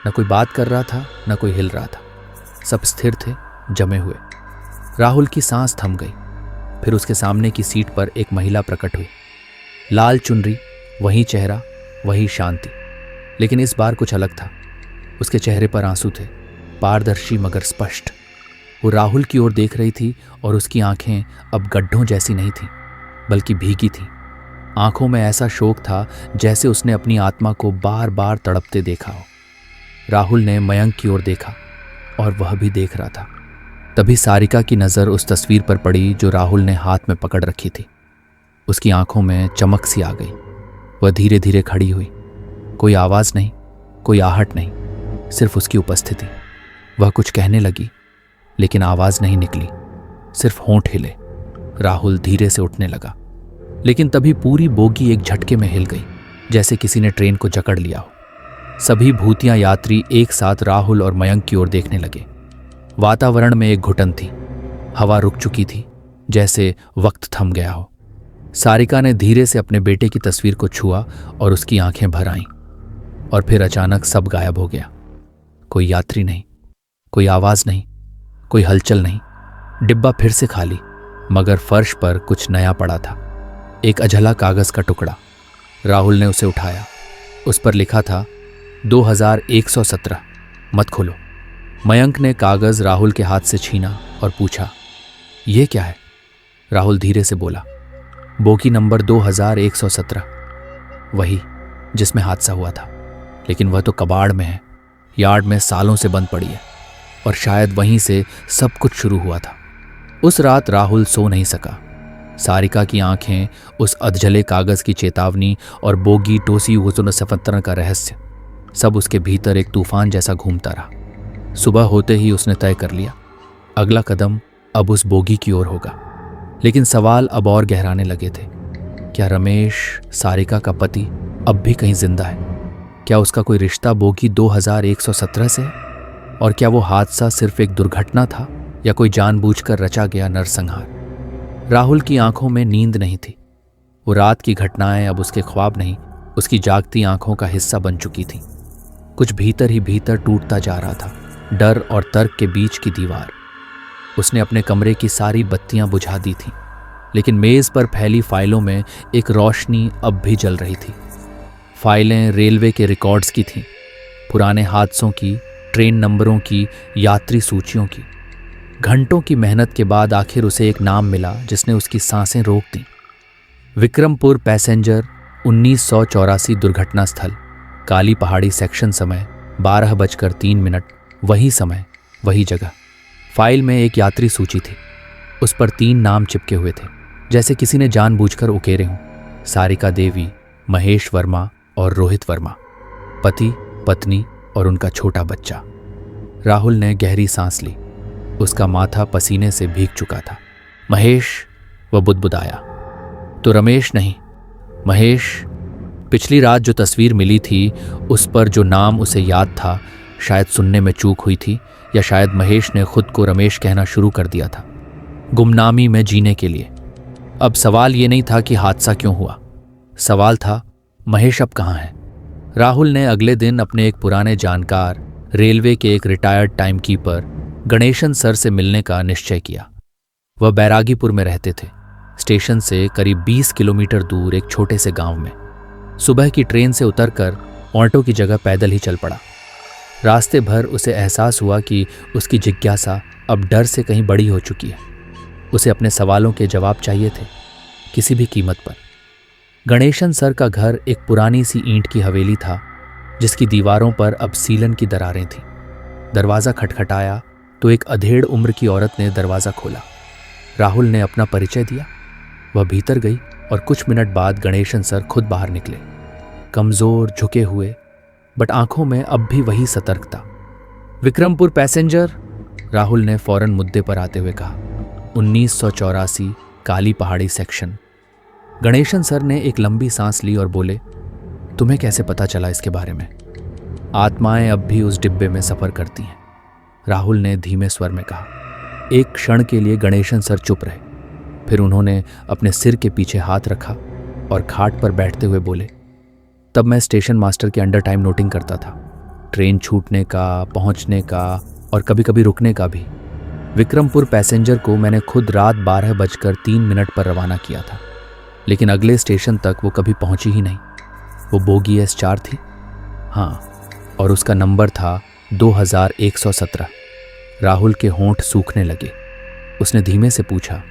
न कोई बात कर रहा था, न कोई हिल रहा था। सब स्थिर थे, जमे हुए। राहुल की सांस थम गई। फिर उसके सामने की सीट पर एक महिला प्रकट हुई। लाल चुनरी, वही चेहरा, वही शांति, लेकिन इस बार कुछ अलग था। उसके चेहरे पर आंसू थे, पारदर्शी मगर स्पष्ट। वो राहुल की ओर देख रही थी और उसकी आंखें अब गड्ढों जैसी नहीं थीं, बल्कि भीगी थीं। आंखों में ऐसा शोक था जैसे उसने अपनी आत्मा को बार बार तड़पते देखा हो। राहुल ने मयंक की ओर देखा और वह भी देख रहा था। तभी सारिका की नज़र उस तस्वीर पर पड़ी जो राहुल ने हाथ में पकड़ रखी थी। उसकी आंखों में चमक सी आ गई। वह धीरे धीरे खड़ी हुई। कोई आवाज़ नहीं, कोई आहट नहीं, सिर्फ उसकी उपस्थिति। वह कुछ कहने लगी, लेकिन आवाज़ नहीं निकली, सिर्फ होंठ हिले। राहुल धीरे से उठने लगा, लेकिन तभी पूरी बोगी एक झटके में हिल गई, जैसे किसी ने ट्रेन को जकड़ लिया हो। सभी भूतिया यात्री एक साथ राहुल और मयंक की ओर देखने लगे। वातावरण में एक घुटन थी। हवा रुक चुकी थी, जैसे वक्त थम गया हो। सारिका ने धीरे से अपने बेटे की तस्वीर को छुआ और उसकी आंखें भर आईं। और फिर अचानक सब गायब हो गया। कोई यात्री नहीं, कोई आवाज नहीं, कोई हलचल नहीं। डिब्बा फिर से खाली, मगर फर्श पर कुछ नया पड़ा था। एक अझला कागज का टुकड़ा। राहुल ने उसे उठाया। उस पर लिखा था 2117। मत खोलो। मयंक ने कागज राहुल के हाथ से छीना और पूछा, यह क्या है? राहुल धीरे से बोला, बोगी नंबर 2117, वही जिसमें हादसा हुआ था। लेकिन वह तो कबाड़ में है, यार्ड में सालों से बंद पड़ी है, और शायद वहीं से सब कुछ शुरू हुआ था। उस रात राहुल सो नहीं सका। सारिका की आंखें उस अधजले कागज की चेतावनी और बोगी टोसी वजन सफत्तर का रहस्य, सब उसके भीतर एक तूफान जैसा घूमता रहा। सुबह होते ही उसने तय कर लिया, अगला कदम अब उस बोगी की ओर होगा। लेकिन सवाल अब और गहराने लगे थे। क्या रमेश, सारिका का पति, अब भी कहीं जिंदा है? क्या उसका कोई रिश्ता बोगी 2117 से है? और क्या वो हादसा सिर्फ एक दुर्घटना था या कोई जानबूझकर रचा गया नरसंहार? राहुल की आंखों में नींद नहीं थी। वो रात की घटनाएं अब उसके ख्वाब नहीं, उसकी जागती आंखों का हिस्सा बन चुकी थी। कुछ भीतर ही भीतर टूटता जा रहा था, डर और तर्क के बीच की दीवार। उसने अपने कमरे की सारी बत्तियां बुझा दी थीं, लेकिन मेज पर फैली फाइलों में एक रोशनी अब भी जल रही थी। फाइलें रेलवे के रिकॉर्ड्स की थीं, पुराने हादसों की, ट्रेन नंबरों की, यात्री सूचियों की। घंटों की मेहनत के बाद आखिर उसे एक नाम मिला जिसने उसकी सांसें रोक दी। विक्रमपुर पैसेंजर 1984 दुर्घटना स्थल, काली पहाड़ी सेक्शन, समय 12:03। वही समय, वही जगह। फाइल में एक यात्री सूची थी। उस पर 3 नाम चिपके हुए थे, जैसे किसी ने जानबूझकर उकेरे हों। सारिका देवी, महेश वर्मा और रोहित वर्मा, पति, पत्नी और उनका छोटा बच्चा। राहुल ने गहरी सांस ली। उसका माथा पसीने से भीग चुका था। महेश, वह बुदबुदाया। तो रमेश नहीं, महेश। पिछली रात जो तस्वीर मिली थी, उस पर जो नाम उसे याद था, शायद सुनने में चूक हुई थी, या शायद महेश ने खुद को रमेश कहना शुरू कर दिया था, गुमनामी में जीने के लिए। अब सवाल ये नहीं था कि हादसा क्यों हुआ, सवाल था महेश अब कहाँ है। राहुल ने अगले दिन अपने एक पुराने जानकार, रेलवे के एक retired time keeper Ganesan sir से मिलने का निश्चय किया। वह बैरागीपुर में रहते थे, स्टेशन से करीब 20 किलोमीटर दूर एक छोटे से गांव में। सुबह की ट्रेन से उतरकर ऑटो की जगह पैदल ही चल पड़ा। रास्ते भर उसे एहसास हुआ कि उसकी जिज्ञासा अब डर से कहीं बड़ी हो चुकी है। उसे अपने सवालों के जवाब चाहिए थे, किसी भी कीमत पर। गणेशन सर का घर एक पुरानी सी ईंट की हवेली था, जिसकी दीवारों पर अब सीलन की दरारें थीं। दरवाज़ा खटखटाया तो एक अधेड़ उम्र की औरत ने दरवाज़ा खोला। राहुल ने अपना परिचय दिया। वह भीतर गई और कुछ मिनट बाद गणेशन सर खुद बाहर निकले, कमज़ोर, झुके हुए, बट आंखों में अब भी वही सतर्कता। विक्रमपुर पैसेंजर, राहुल ने फौरन मुद्दे पर आते हुए कहा। 1984 काली पहाड़ी सेक्शन। गणेशन सर ने एक लंबी सांस ली और बोले, तुम्हें कैसे पता चला इसके बारे में? आत्माएं अब भी उस डिब्बे में सफ़र करती हैं, राहुल ने धीमे स्वर में कहा। एक क्षण के लिए गणेशन सर चुप रहे, फिर उन्होंने अपने सिर के पीछे हाथ रखा और खाट पर बैठते हुए बोले, तब मैं स्टेशन मास्टर के अंडर टाइम नोटिंग करता था, ट्रेन छूटने का, पहुंचने का और कभी कभी रुकने का भी। विक्रमपुर पैसेंजर को मैंने खुद रात 12:03 पर रवाना किया था, लेकिन अगले स्टेशन तक वो कभी पहुंची ही नहीं। वो बोगी S4 थी, हाँ, और उसका नंबर था 2117। राहुल के होंठ सूखने लगे। उसने धीमे से पूछा,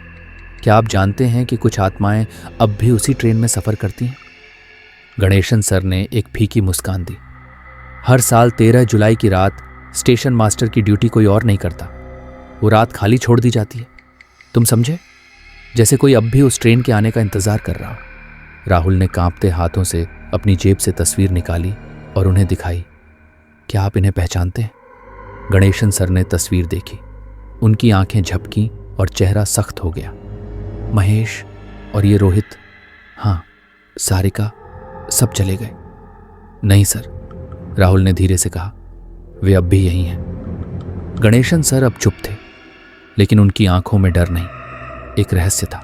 क्या आप जानते हैं कि कुछ आत्माएं अब भी उसी ट्रेन में सफ़र करती हैं? गणेशन सर ने एक फीकी मुस्कान दी। हर साल 13 जुलाई की रात स्टेशन मास्टर की ड्यूटी कोई और नहीं करता, वो रात खाली छोड़ दी जाती है। तुम समझे? जैसे कोई अब भी उस ट्रेन के आने का इंतजार कर रहा हो। राहुल ने कांपते हाथों से अपनी जेब से तस्वीर निकाली और उन्हें दिखाई। क्या आप इन्हें पहचानते हैं? गणेशन सर ने तस्वीर देखी। उनकी आंखें झपकी और चेहरा सख्त हो गया। महेश और ये रोहित? हाँ, सारिका, सब चले गए। नहीं सर, राहुल ने धीरे से कहा, वे अब भी यही हैं। गणेशन सर अब चुप थे, लेकिन उनकी आंखों में डर नहीं, एक रहस्य था।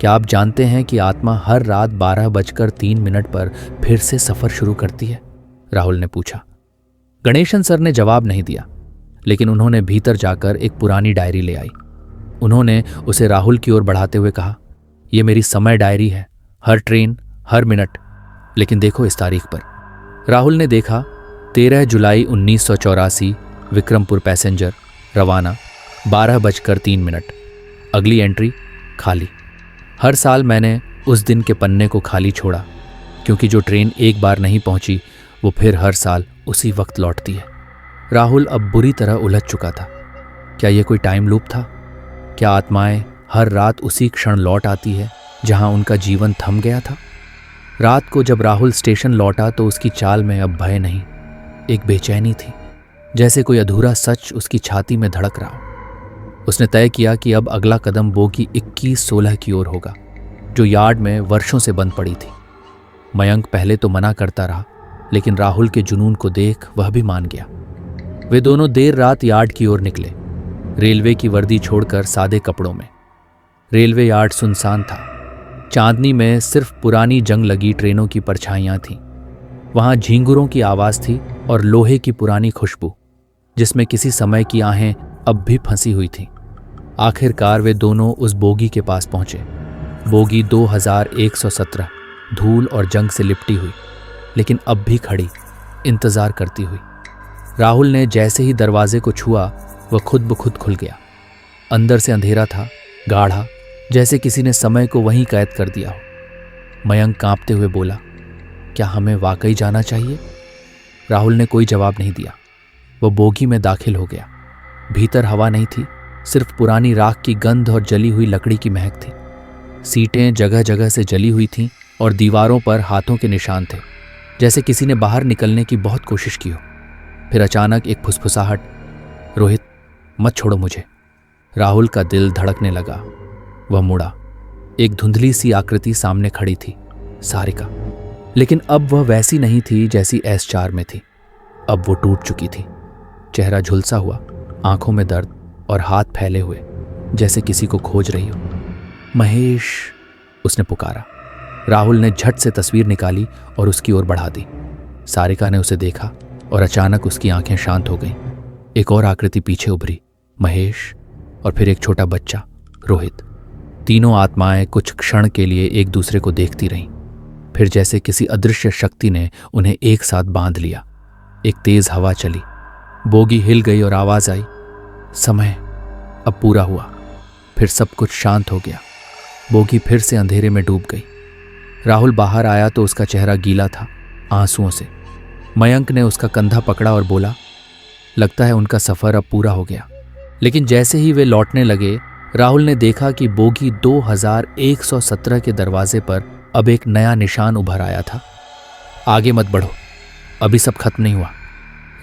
क्या आप जानते हैं कि आत्मा हर रात 12:03 पर फिर से सफर शुरू करती है? राहुल ने पूछा। गणेशन सर ने जवाब नहीं दिया, लेकिन उन्होंने भीतर जाकर एक पुरानी डायरी ले आई। उन्होंने उसे राहुल की ओर बढ़ाते हुए कहा, यह मेरी समय डायरी है, हर ट्रेन, हर मिनट। लेकिन देखो इस तारीख पर। राहुल ने देखा, 13 जुलाई 1984, विक्रमपुर पैसेंजर, रवाना, 12:03। अगली एंट्री खाली। हर साल मैंने उस दिन के पन्ने को खाली छोड़ा, क्योंकि जो ट्रेन एक बार नहीं पहुंची वो फिर हर साल उसी वक्त लौटती है। राहुल अब बुरी तरह उलझ चुका था। क्या यह कोई टाइम लूप था? क्या आत्माएं हर रात उसी क्षण लौट आती है जहां उनका जीवन थम गया था? रात को जब राहुल स्टेशन लौटा तो उसकी चाल में अब भय नहीं, एक बेचैनी थी, जैसे कोई अधूरा सच उसकी छाती में धड़क रहा हो। उसने तय किया कि अब अगला कदम बोगी 21-16 की ओर होगा, जो यार्ड में वर्षों से बंद पड़ी थी। मयंक पहले तो मना करता रहा, लेकिन राहुल के जुनून को देख वह भी मान गया। वे दोनों देर रात यार्ड की ओर निकले, रेलवे की वर्दी छोड़कर सादे कपड़ों में। रेलवे यार्ड सुनसान था। चांदनी में सिर्फ पुरानी जंग लगी ट्रेनों की परछाइयां थीं। वहां झींगुरों की आवाज थी और लोहे की पुरानी खुशबू, जिसमें किसी समय की आहें अब भी फंसी हुई थीं। आखिरकार वे दोनों उस बोगी के पास पहुंचे। बोगी 2117, धूल और जंग से लिपटी हुई, लेकिन अब भी खड़ी, इंतजार करती हुई। राहुल ने जैसे ही दरवाजे को छुआ, वह खुद ब खुद खुल गया। अंदर से अंधेरा था, गाढ़ा, जैसे किसी ने समय को वहीं कैद कर दिया हो। मयंक कांपते हुए बोला, क्या हमें वाकई जाना चाहिए? राहुल ने कोई जवाब नहीं दिया। वह बोगी में दाखिल हो गया। भीतर हवा नहीं थी, सिर्फ पुरानी राख की गंध और जली हुई लकड़ी की महक थी। सीटें जगह जगह से जली हुई थीं और दीवारों पर हाथों के निशान थे, जैसे किसी ने बाहर निकलने की बहुत कोशिश की हो। फिर अचानक एक फुसफुसाहट, रोहित, मत छोड़ो मुझे। राहुल का दिल धड़कने लगा। वह मुड़ा। एक धुंधली सी आकृति सामने खड़ी थी, सारिका। लेकिन अब वह वैसी नहीं थी जैसी S4 में थी। अब वो टूट चुकी थी, चेहरा झुलसा हुआ, आंखों में दर्द और हाथ फैले हुए, जैसे किसी को खोज रही हो। महेश, उसने पुकारा। राहुल ने झट से तस्वीर निकाली और उसकी ओर बढ़ा दी। सारिका ने उसे देखा और अचानक उसकी आंखें शांत हो गईं। एक और आकृति पीछे उभरी, महेश, और फिर एक छोटा बच्चा, रोहित। तीनों आत्माएं कुछ क्षण के लिए एक दूसरे को देखती रहीं, फिर जैसे किसी अदृश्य शक्ति ने उन्हें एक साथ बांध लिया। एक तेज हवा चली, बोगी हिल गई और आवाज आई, समय अब पूरा हुआ। फिर सब कुछ शांत हो गया। बोगी फिर से अंधेरे में डूब गई। राहुल बाहर आया तो उसका चेहरा गीला था, आंसुओं से। मयंक ने उसका कंधा पकड़ा और बोला, लगता है उनका सफर अब पूरा हो गया। लेकिन जैसे ही वे लौटने लगे, राहुल ने देखा कि बोगी 2117 के दरवाजे पर अब एक नया निशान उभर आया था। आगे मत बढ़ो, अभी सब खत्म नहीं हुआ।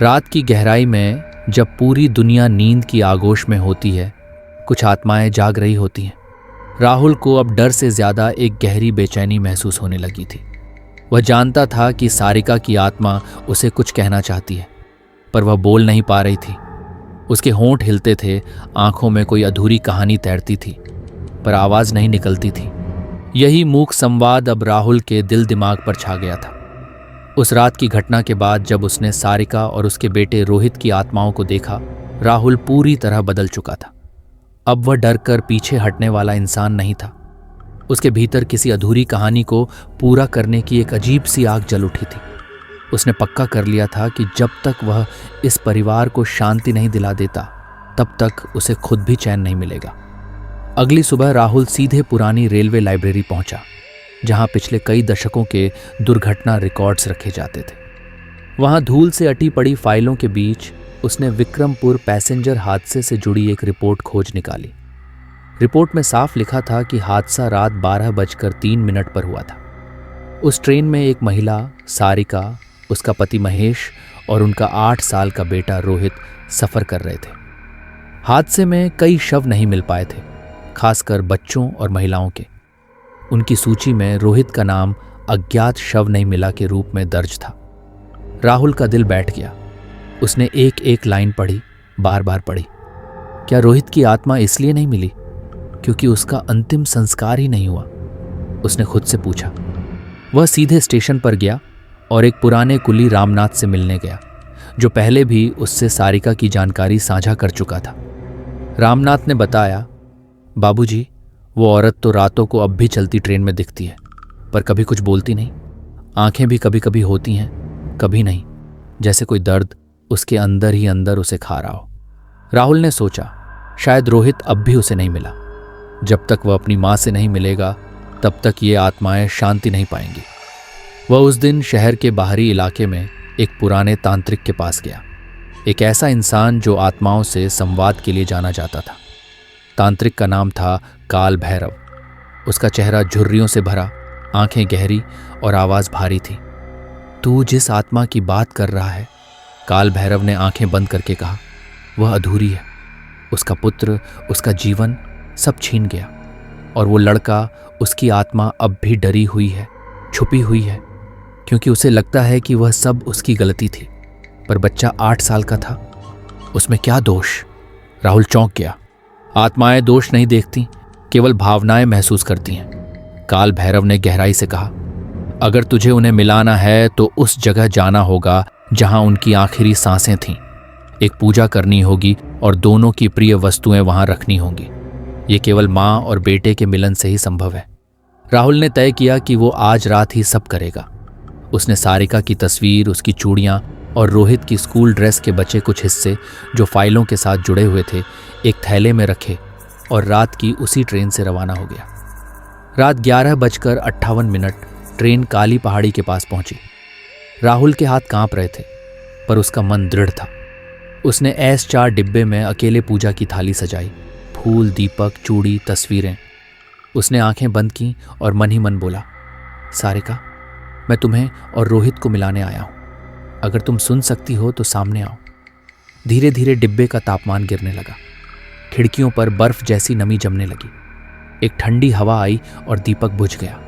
रात की गहराई में जब पूरी दुनिया नींद की आगोश में होती है, कुछ आत्माएं जाग रही होती हैं। राहुल को अब डर से ज्यादा एक गहरी बेचैनी महसूस होने लगी थी। वह जानता था कि सारिका की आत्मा उसे कुछ कहना चाहती है, पर वह बोल नहीं पा रही थी। उसके होंठ हिलते थे, आंखों में कोई अधूरी कहानी तैरती थी, पर आवाज नहीं निकलती थी। यही मूक संवाद अब राहुल के दिल दिमाग पर छा गया था। उस रात की घटना के बाद जब उसने सारिका और उसके बेटे रोहित की आत्माओं को देखा, राहुल पूरी तरह बदल चुका था। अब वह डर कर पीछे हटने वाला इंसान नहीं था। उसके भीतर किसी अधूरी कहानी को पूरा करने की एक अजीब सी आग जल उठी थी। उसने पक्का कर लिया था कि जब तक वह इस परिवार को शांति नहीं दिला देता, तब तक उसे खुद भी चैन नहीं मिलेगा। अगली सुबह राहुल सीधे पुरानी रेलवे लाइब्रेरी पहुंचा, जहां पिछले कई दशकों के दुर्घटना रिकॉर्ड्स रखे जाते थे। वहां धूल से अटी पड़ी फाइलों के बीच उसने विक्रमपुर पैसेंजर हादसे से जुड़ी एक रिपोर्ट खोज निकाली। रिपोर्ट में साफ लिखा था कि हादसा रात 12:03 पर हुआ था। उस ट्रेन में एक महिला सारिका, उसका पति महेश और उनका 8 साल का बेटा रोहित सफ़र कर रहे थे। हादसे में कई शव नहीं मिल पाए थे, खासकर बच्चों और महिलाओं के। उनकी सूची में रोहित का नाम अज्ञात शव नहीं मिला के रूप में दर्ज था। राहुल का दिल बैठ गया। उसने एक एक लाइन पढ़ी, बार बार पढ़ी। क्या रोहित की आत्मा इसलिए नहीं मिली क्योंकि उसका अंतिम संस्कार ही नहीं हुआ? उसने खुद से पूछा। वह सीधे स्टेशन पर गया और एक पुराने कुली रामनाथ से मिलने गया, जो पहले भी उससे सारिका की जानकारी साझा कर चुका था। रामनाथ ने बताया, बाबूजी, वो औरत तो रातों को अब भी चलती ट्रेन में दिखती है, पर कभी कुछ बोलती नहीं। आंखें भी कभी कभी होती हैं, कभी नहीं, जैसे कोई दर्द उसके अंदर ही अंदर उसे खा रहा हो। राहुल ने सोचा, शायद रोहित अब भी उसे नहीं मिला। जब तक वह अपनी माँ से नहीं मिलेगा तब तक ये आत्माएं शांति नहीं पाएंगी। वह उस दिन शहर के बाहरी इलाके में एक पुराने तांत्रिक के पास गया, एक ऐसा इंसान जो आत्माओं से संवाद के लिए जाना जाता था। तांत्रिक का नाम था काल भैरव। उसका चेहरा झुर्रियों से भरा, आंखें गहरी और आवाज भारी थी। तू जिस आत्मा की बात कर रहा है, काल भैरव ने आंखें बंद करके कहा, वह अधूरी है। उसका पुत्र, उसका जीवन सब छीन गया, और वो लड़का, उसकी आत्मा अब भी डरी हुई है, छुपी हुई है, क्योंकि उसे लगता है कि वह सब उसकी गलती थी। पर बच्चा 8 साल का था, उसमें क्या दोष? राहुल चौंक गया। आत्माएं दोष नहीं देखती, केवल भावनाएं महसूस करती हैं। काल भैरव ने गहराई से कहा, अगर तुझे उन्हें मिलाना है तो उस जगह जाना होगा जहां उनकी आखिरी सांसें थीं। एक पूजा करनी होगी और दोनों की प्रिय वस्तुएं वहां रखनी होंगी। ये केवल माँ और बेटे के मिलन से ही संभव है। राहुल ने तय किया कि वो आज रात ही सब करेगा। उसने सारिका की तस्वीर, उसकी चूड़ियाँ और रोहित की स्कूल ड्रेस के बचे कुछ हिस्से जो फाइलों के साथ जुड़े हुए थे, एक थैले में रखे और रात की उसी ट्रेन से रवाना हो गया। रात 11:58 ट्रेन काली पहाड़ी के पास पहुंची। राहुल के हाथ कांप रहे थे, पर उसका मन दृढ़ था। उसने S4 डिब्बे में अकेले पूजा की थाली सजाई, फूल, दीपक, चूड़ी, तस्वीरें। उसने आंखें बंद की और मन ही मन बोला, सारिका, मैं तुम्हें और रोहित को मिलाने आया हूं। अगर तुम सुन सकती हो तो सामने आओ। धीरे धीरे डिब्बे का तापमान गिरने लगा। खिड़कियों पर बर्फ जैसी नमी जमने लगी। एक ठंडी हवा आई और दीपक बुझ गया।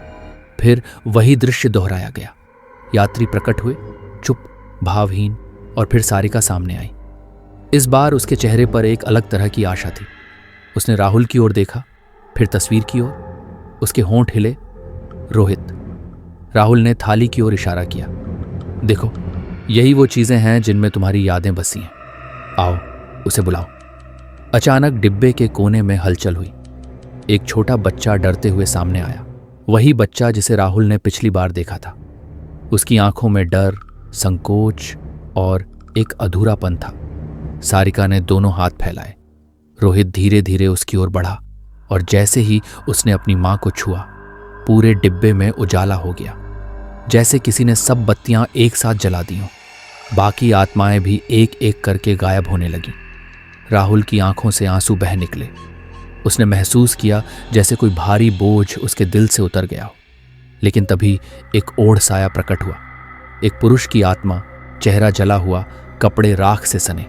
फिर वही दृश्य दोहराया गया। यात्री प्रकट हुए, चुप, भावहीन, और फिर सारिका सामने आई। इस बार उसके चेहरे पर एक अलग तरह की आशा थी। उसने राहुल की ओर देखा, फिर तस्वीर की ओर। उसके होंठ हिले। रोहित। राहुल ने थाली की ओर इशारा किया। देखो, यही वो चीजें हैं जिनमें तुम्हारी यादें बसी हैं। आओ, उसे बुलाओ। अचानक डिब्बे के कोने में हलचल हुई। एक छोटा बच्चा डरते हुए सामने आया। वही बच्चा जिसे राहुल ने पिछली बार देखा था। उसकी आंखों में डर, संकोच और एक अधूरापन था। सारिका ने दोनों हाथ फैलाए। रोहित धीरे धीरे उसकी ओर बढ़ा और जैसे ही उसने अपनी मां को छुआ, पूरे डिब्बे में उजाला हो गया, जैसे किसी ने सब बत्तियां एक साथ जला दी हों। बाकी आत्माएं भी एक एक करके गायब होने लगीं। राहुल की आंखों से आंसू बह निकले। उसने महसूस किया जैसे कोई भारी बोझ उसके दिल से उतर गया हो। लेकिन तभी एक ओढ़ साया प्रकट हुआ। एक पुरुष की आत्मा, चेहरा जला हुआ, कपड़े राख से सने।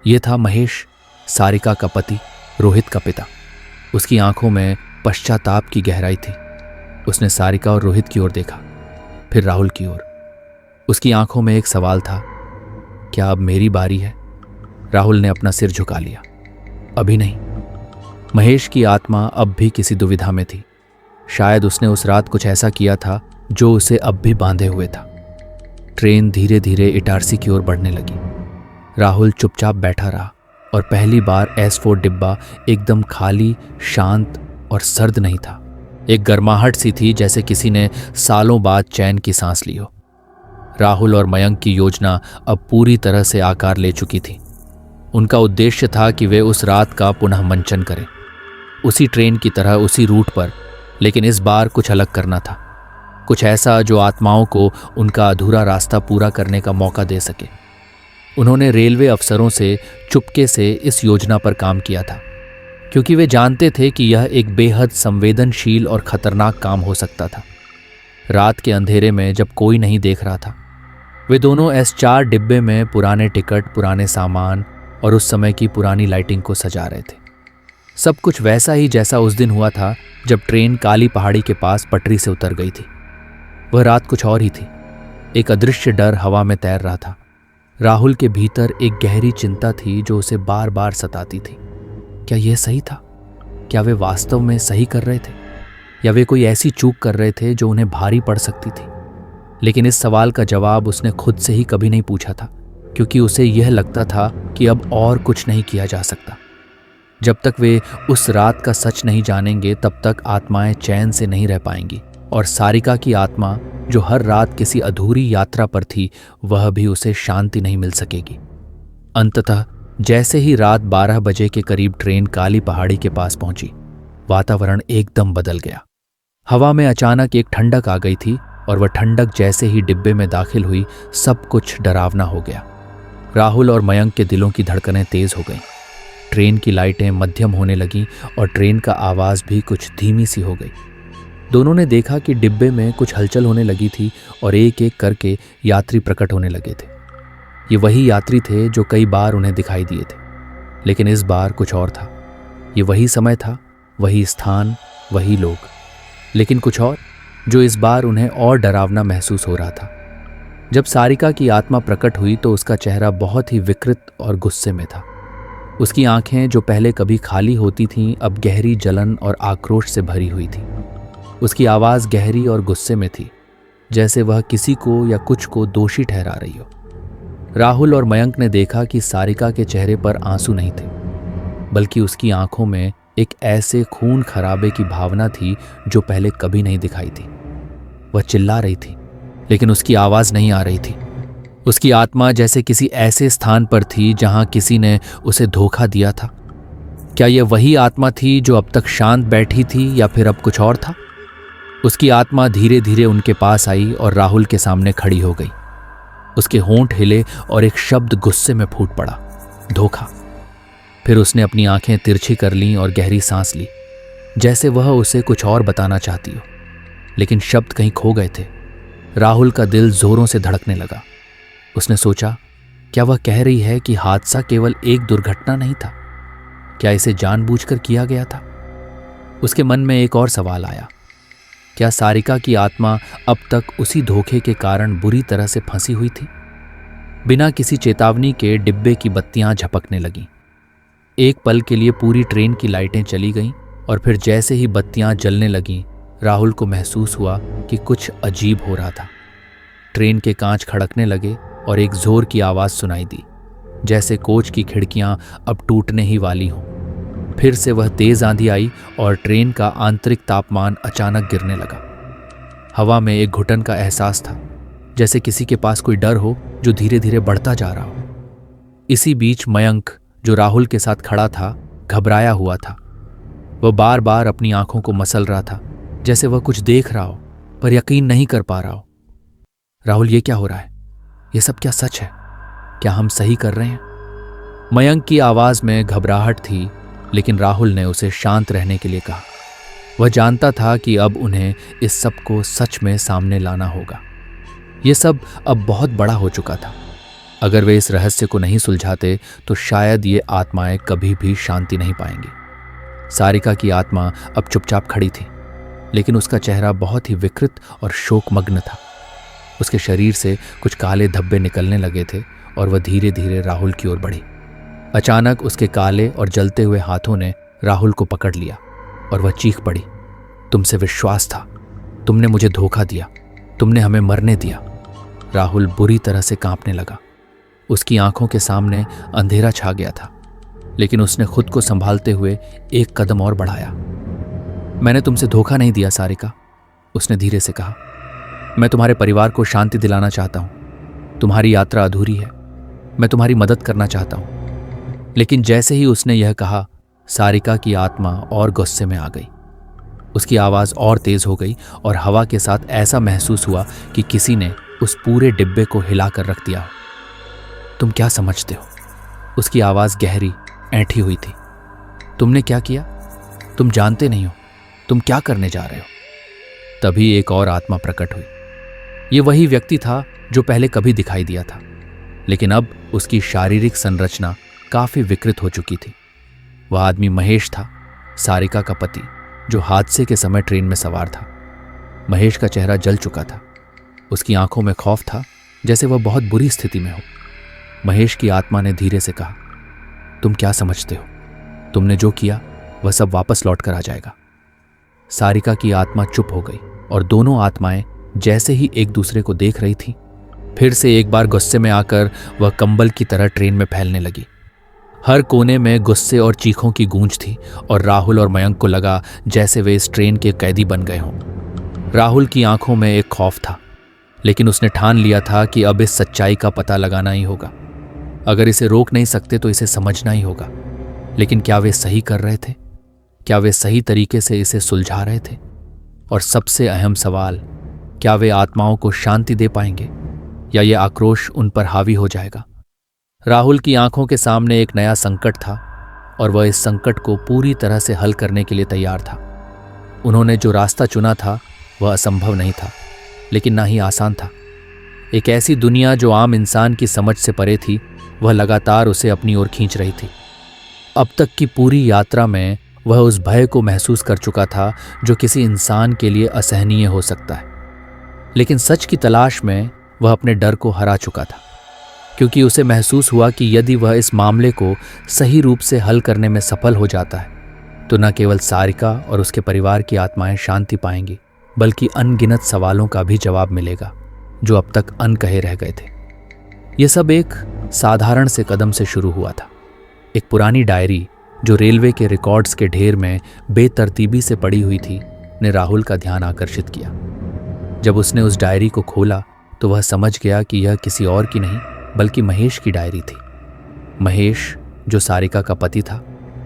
ये था महेश, सारिका का पति, रोहित का पिता। उसकी आंखों में पश्चाताप की गहराई थी। उसने सारिका और रोहित की ओर देखा, फिर राहुल की ओर। उसकी आंखों में एक सवाल था, क्या अब मेरी बारी है? राहुल ने अपना सिर झुका लिया। अभी नहीं। महेश की आत्मा अब भी किसी दुविधा में थी। शायद उसने उस रात कुछ ऐसा किया था जो उसे अब भी बांधे हुए था। ट्रेन धीरे धीरे इटारसी की ओर बढ़ने लगी। राहुल चुपचाप बैठा रहा और पहली बार S4 डिब्बा एकदम खाली, शांत और सर्द नहीं था। एक गर्माहट सी थी, जैसे किसी ने सालों बाद चैन की सांस ली हो। राहुल और मयंक की योजना अब पूरी तरह से आकार ले चुकी थी। उनका उद्देश्य था कि वे उस रात का पुनः मंचन करें, उसी ट्रेन की तरह, उसी रूट पर, लेकिन इस बार कुछ अलग करना था। कुछ ऐसा जो आत्माओं को उनका अधूरा रास्ता पूरा करने का मौका दे सके। उन्होंने रेलवे अफसरों से चुपके से इस योजना पर काम किया था, क्योंकि वे जानते थे कि यह एक बेहद संवेदनशील और खतरनाक काम हो सकता था। रात के अंधेरे में जब कोई नहीं देख रहा था, वे दोनों S4 डिब्बे में पुराने टिकट, पुराने सामान और उस समय की पुरानी लाइटिंग को सजा रहे थे। सब कुछ वैसा ही जैसा उस दिन हुआ था जब ट्रेन काली पहाड़ी के पास पटरी से उतर गई थी। वह रात कुछ और ही थी। एक अदृश्य डर हवा में तैर रहा था। राहुल के भीतर एक गहरी चिंता थी जो उसे बार बार सताती थी। क्या यह सही था? क्या वे वास्तव में सही कर रहे थे, या वे कोई ऐसी चूक कर रहे थे जो उन्हें भारी पड़ सकती थी? लेकिन इस सवाल का जवाब उसने खुद से ही कभी नहीं पूछा था, क्योंकि उसे यह लगता था कि अब और कुछ नहीं किया जा सकता। जब तक वे उस रात का सच नहीं जानेंगे, तब तक आत्माएं चैन से नहीं रह पाएंगी, और सारिका की आत्मा जो हर रात किसी अधूरी यात्रा पर थी, वह भी उसे शांति नहीं मिल सकेगी। अंततः जैसे ही रात 12 बजे के करीब ट्रेन काली पहाड़ी के पास पहुंची, वातावरण एकदम बदल गया। हवा में अचानक एक ठंडक आ गई थी, और वह ठंडक जैसे ही डिब्बे में दाखिल हुई, सब कुछ डरावना हो गया। राहुल और मयंक के दिलों की धड़कनें तेज हो गईं। ट्रेन की लाइटें मध्यम होने लगीं और ट्रेन का आवाज भी कुछ धीमी सी हो गई। दोनों ने देखा कि डिब्बे में कुछ हलचल होने लगी थी और एक एक करके यात्री प्रकट होने लगे थे। ये वही यात्री थे जो कई बार उन्हें दिखाई दिए थे, लेकिन इस बार कुछ और था। ये वही समय था, वही स्थान, वही लोग, लेकिन कुछ और, जो इस बार उन्हें और डरावना महसूस हो रहा था। जब सारिका की आत्मा प्रकट हुई तो उसका चेहरा बहुत ही विकृत और गुस्से में था। उसकी आंखें जो पहले कभी खाली होती थीं, अब गहरी जलन और आक्रोश से भरी हुई थी। उसकी आवाज़ गहरी और गुस्से में थी, जैसे वह किसी को या कुछ को दोषी ठहरा रही हो। राहुल और मयंक ने देखा कि सारिका के चेहरे पर आंसू नहीं थे, बल्कि उसकी आंखों में एक ऐसे खून खराबे की भावना थी जो पहले कभी नहीं दिखाई थी। वह चिल्ला रही थी, लेकिन उसकी आवाज़ नहीं आ रही थी। उसकी आत्मा जैसे किसी ऐसे स्थान पर थी जहां किसी ने उसे धोखा दिया था। क्या यह वही आत्मा थी जो अब तक शांत बैठी थी, या फिर अब कुछ और था? उसकी आत्मा धीरे धीरे उनके पास आई और राहुल के सामने खड़ी हो गई। उसके होंठ हिले और एक शब्द गुस्से में फूट पड़ा, धोखा। फिर उसने अपनी आंखें तिरछी कर लीं और गहरी सांस ली, जैसे वह उसे कुछ और बताना चाहती हो, लेकिन शब्द कहीं खो गए थे। राहुल का दिल जोरों से धड़कने लगा। उसने सोचा, क्या वह कह रही है कि हादसा केवल एक दुर्घटना नहीं था? क्या इसे जानबूझकर किया गया था? उसके मन में एक और सवाल आया, क्या सारिका की आत्मा अब तक उसी धोखे के कारण बुरी तरह से फंसी हुई थी? बिना किसी चेतावनी के डिब्बे की बत्तियां झपकने लगीं। एक पल के लिए पूरी ट्रेन की लाइटें चली गईं, और फिर जैसे ही बत्तियां जलने लगीं, राहुल को महसूस हुआ कि कुछ अजीब हो रहा था। ट्रेन के कांच खड़कने लगे और एक जोर की आवाज़ सुनाई दी, जैसे कोच की खिड़कियां अब टूटने ही वाली हों। फिर से वह तेज आंधी आई और ट्रेन का आंतरिक तापमान अचानक गिरने लगा। हवा में एक घुटन का एहसास था, जैसे किसी के पास कोई डर हो जो धीरे धीरे बढ़ता जा रहा हो। इसी बीच मयंक, जो राहुल के साथ खड़ा था, घबराया हुआ था। वह बार बार अपनी आंखों को मसल रहा था, जैसे वह कुछ देख रहा हो पर यकीन नहीं कर पा रहा हो। राहुल, ये क्या हो रहा है? ये सब क्या सच है? क्या हम सही कर रहे हैं? मयंक की आवाज में घबराहट थी, लेकिन राहुल ने उसे शांत रहने के लिए कहा। वह जानता था कि अब उन्हें इस सब को सच में सामने लाना होगा। यह सब अब बहुत बड़ा हो चुका था। अगर वे इस रहस्य को नहीं सुलझाते तो शायद ये आत्माएं कभी भी शांति नहीं पाएंगी। सारिका की आत्मा अब चुपचाप खड़ी थी, लेकिन उसका चेहरा बहुत ही विकृत और शोकमग्न था। उसके शरीर से कुछ काले धब्बे निकलने लगे थे और वह धीरे धीरे राहुल की ओर बढ़ी। अचानक उसके काले और जलते हुए हाथों ने राहुल को पकड़ लिया और वह चीख पड़ी, तुमसे विश्वास था, तुमने मुझे धोखा दिया, तुमने हमें मरने दिया। राहुल बुरी तरह से कांपने लगा। उसकी आंखों के सामने अंधेरा छा गया था, लेकिन उसने खुद को संभालते हुए एक कदम और बढ़ाया। मैंने तुमसे धोखा नहीं दिया सारिका, उसने धीरे से कहा। मैं तुम्हारे परिवार को शांति दिलाना चाहता हूं। तुम्हारी यात्रा अधूरी है, मैं तुम्हारी मदद करना चाहता हूं। लेकिन जैसे ही उसने यह कहा, सारिका की आत्मा और गुस्से में आ गई। उसकी आवाज और तेज हो गई और हवा के साथ ऐसा महसूस हुआ कि किसी ने उस पूरे डिब्बे को हिलाकर रख दिया हो। तुम क्या समझते हो? उसकी आवाज़ गहरी, ऐंठी हुई थी। तुमने क्या किया? तुम जानते नहीं हो तुम क्या करने जा रहे हो। तभी एक और आत्मा प्रकट हुई। ये वही व्यक्ति था जो पहले कभी दिखाई दिया था, लेकिन अब उसकी शारीरिक संरचना काफी विकृत हो चुकी थी। वह आदमी महेश था, सारिका का पति, जो हादसे के समय ट्रेन में सवार था। महेश का चेहरा जल चुका था। उसकी आंखों में खौफ था, जैसे वह बहुत बुरी स्थिति में हो। महेश की आत्मा ने धीरे से कहा, तुम क्या समझते हो? तुमने जो किया वह सब वापस लौट कर आ जाएगा। सारिका की आत्मा चुप हो गई और दोनों आत्माएं जैसे ही एक दूसरे को देख रही थी, फिर से एक बार गुस्से में आकर वह कंबल की तरह ट्रेन में फैलने लगी। हर कोने में गुस्से और चीखों की गूंज थी और राहुल और मयंक को लगा जैसे वे इस ट्रेन के कैदी बन गए हों। राहुल की आंखों में एक खौफ था, लेकिन उसने ठान लिया था कि अब इस सच्चाई का पता लगाना ही होगा। अगर इसे रोक नहीं सकते तो इसे समझना ही होगा। लेकिन क्या वे सही कर रहे थे? क्या वे सही तरीके से इसे सुलझा रहे थे? और सबसे अहम सवाल, क्या वे आत्माओं को शांति दे पाएंगे या ये आक्रोश उन पर हावी हो जाएगा? राहुल की आंखों के सामने एक नया संकट था और वह इस संकट को पूरी तरह से हल करने के लिए तैयार था। उन्होंने जो रास्ता चुना था वह असंभव नहीं था, लेकिन ना ही आसान था। एक ऐसी दुनिया जो आम इंसान की समझ से परे थी, वह लगातार उसे अपनी ओर खींच रही थी। अब तक की पूरी यात्रा में वह उस भय को महसूस कर चुका था जो किसी इंसान के लिए असहनीय हो सकता है। लेकिन सच की तलाश में वह अपने डर को हरा चुका था, क्योंकि उसे महसूस हुआ कि यदि वह इस मामले को सही रूप से हल करने में सफल हो जाता है तो न केवल सारिका और उसके परिवार की आत्माएं शांति पाएंगी, बल्कि अनगिनत सवालों का भी जवाब मिलेगा जो अब तक अनकहे रह गए थे। यह सब एक साधारण से कदम से शुरू हुआ था। एक पुरानी डायरी जो रेलवे के रिकॉर्ड्स के ढेर में बेतरतीबी से पड़ी हुई थी ने राहुल का ध्यान आकर्षित किया। जब उसने उस डायरी को खोला तो वह समझ गया कि यह किसी और की नहीं बल्कि महेश की डायरी थी। महेश, जो सारिका का पति था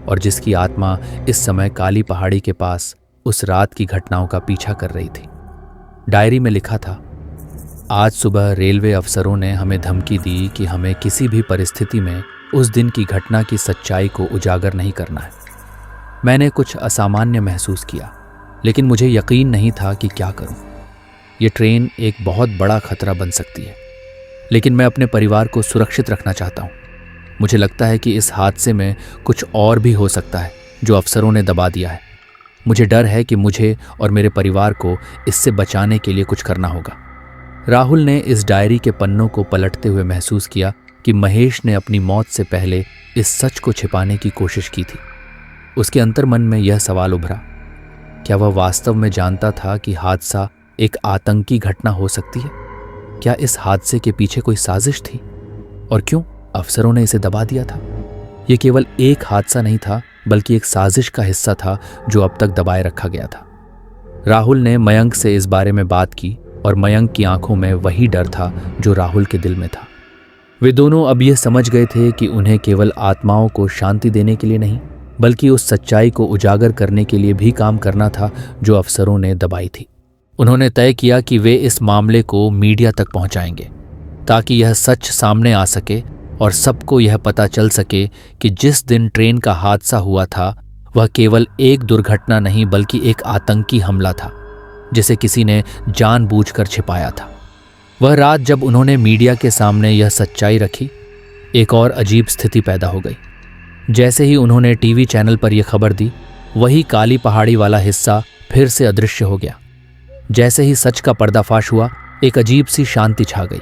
और जिसकी आत्मा इस समय काली पहाड़ी के पास उस रात की घटनाओं का पीछा कर रही थी। डायरी में लिखा था, आज सुबह रेलवे अफसरों ने हमें धमकी दी कि हमें किसी भी परिस्थिति में उस दिन की घटना की सच्चाई को उजागर नहीं करना है। मैंने कुछ असामान्य महसूस किया, लेकिन मुझे यकीन नहीं था कि क्या करूं। ये ट्रेन एक बहुत बड़ा खतरा बन सकती है, लेकिन मैं अपने परिवार को सुरक्षित रखना चाहता हूं। मुझे लगता है कि इस हादसे में कुछ और भी हो सकता है जो अफसरों ने दबा दिया है। मुझे डर है कि मुझे और मेरे परिवार को इससे बचाने के लिए कुछ करना होगा। राहुल ने इस डायरी के पन्नों को पलटते हुए महसूस किया कि महेश ने अपनी मौत से पहले इस सच को छिपाने की कोशिश की थी। उसके अंतर्मन में यह सवाल उभरा, क्या वह वास्तव में जानता था कि हादसा एक आतंकी घटना हो सकती है? क्या इस हादसे के पीछे कोई साजिश थी? और क्यों अफसरों ने इसे दबा दिया था? यह केवल एक हादसा नहीं था, बल्कि एक साजिश का हिस्सा था जो अब तक दबाए रखा गया था। राहुल ने मयंक से इस बारे में बात की और मयंक की आंखों में वही डर था जो राहुल के दिल में था। वे दोनों अब यह समझ गए थे कि उन्हें केवल आत्माओं को शांति देने के लिए नहीं, बल्कि उस सच्चाई को उजागर करने के लिए भी काम करना था जो अफसरों ने दबाई थी। उन्होंने तय किया कि वे इस मामले को मीडिया तक पहुंचाएंगे, ताकि यह सच सामने आ सके और सबको यह पता चल सके कि जिस दिन ट्रेन का हादसा हुआ था वह केवल एक दुर्घटना नहीं बल्कि एक आतंकी हमला था जिसे किसी ने जानबूझकर छिपाया था। वह रात जब उन्होंने मीडिया के सामने यह सच्चाई रखी, एक और अजीब स्थिति पैदा हो गई। जैसे ही उन्होंने टीवी चैनल पर यह खबर दी, वही काली पहाड़ी वाला हिस्सा फिर से अदृश्य हो गया। जैसे ही सच का पर्दाफाश हुआ, एक अजीब सी शांति छा गई।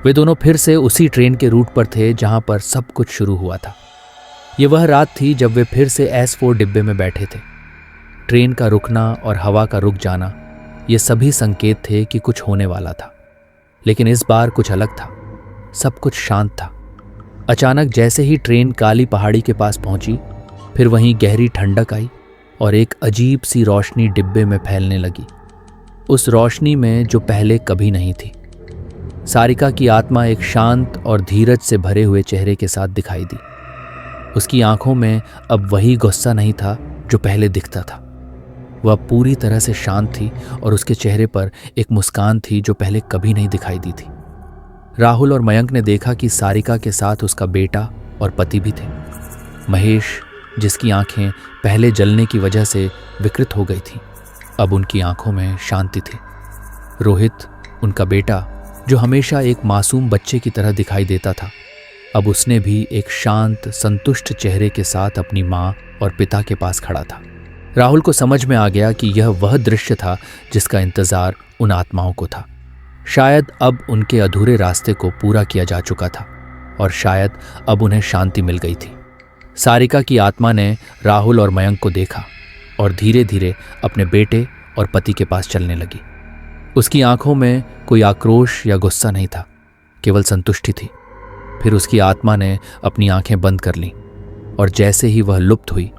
वे दोनों फिर से उसी ट्रेन के रूट पर थे जहां पर सब कुछ शुरू हुआ था। ये वह रात थी जब वे फिर से S4 डिब्बे में बैठे थे। ट्रेन का रुकना और हवा का रुक जाना, ये सभी संकेत थे कि कुछ होने वाला था। लेकिन इस बार कुछ अलग था। सब कुछ शांत था। अचानक जैसे ही ट्रेन काली पहाड़ी के पास पहुंची, फिर वहीं गहरी ठंडक आई और एक अजीब सी रोशनी डिब्बे में फैलने लगी। उस रोशनी में जो पहले कभी नहीं थी। सारिका की आत्मा एक शांत और धीरज से भरे हुए चेहरे के साथ दिखाई दी। उसकी आंखों में अब वही गुस्सा नहीं था जो पहले दिखता था। वह पूरी तरह से शांत थी और उसके चेहरे पर एक मुस्कान थी जो पहले कभी नहीं दिखाई दी थी। राहुल और मयंक ने देखा कि सारिका के साथ उसका बेटा और पति भी थे। महेश, जिसकी आंखें पहले जलने की वजह से विकृत हो गई थीं, अब उनकी आंखों में शांति थी। रोहित, उनका बेटा, जो हमेशा एक मासूम बच्चे की तरह दिखाई देता था, अब उसने भी एक शांत, संतुष्ट चेहरे के साथ अपनी माँ और पिता के पास खड़ा था। राहुल को समझ में आ गया कि यह वह दृश्य था जिसका इंतजार उन आत्माओं को था। शायद अब उनके अधूरे रास्ते को पूरा किया जा चुका था और शायद अब उन्हें शांति मिल गई थी। सारिका की आत्मा ने राहुल और मयंक को देखा और धीरे धीरे अपने बेटे और पति के पास चलने लगी। उसकी आंखों में कोई आक्रोश या गुस्सा नहीं था, केवल संतुष्टि थी। फिर उसकी आत्मा ने अपनी आंखें बंद कर लीं और जैसे ही वह लुप्त हुई,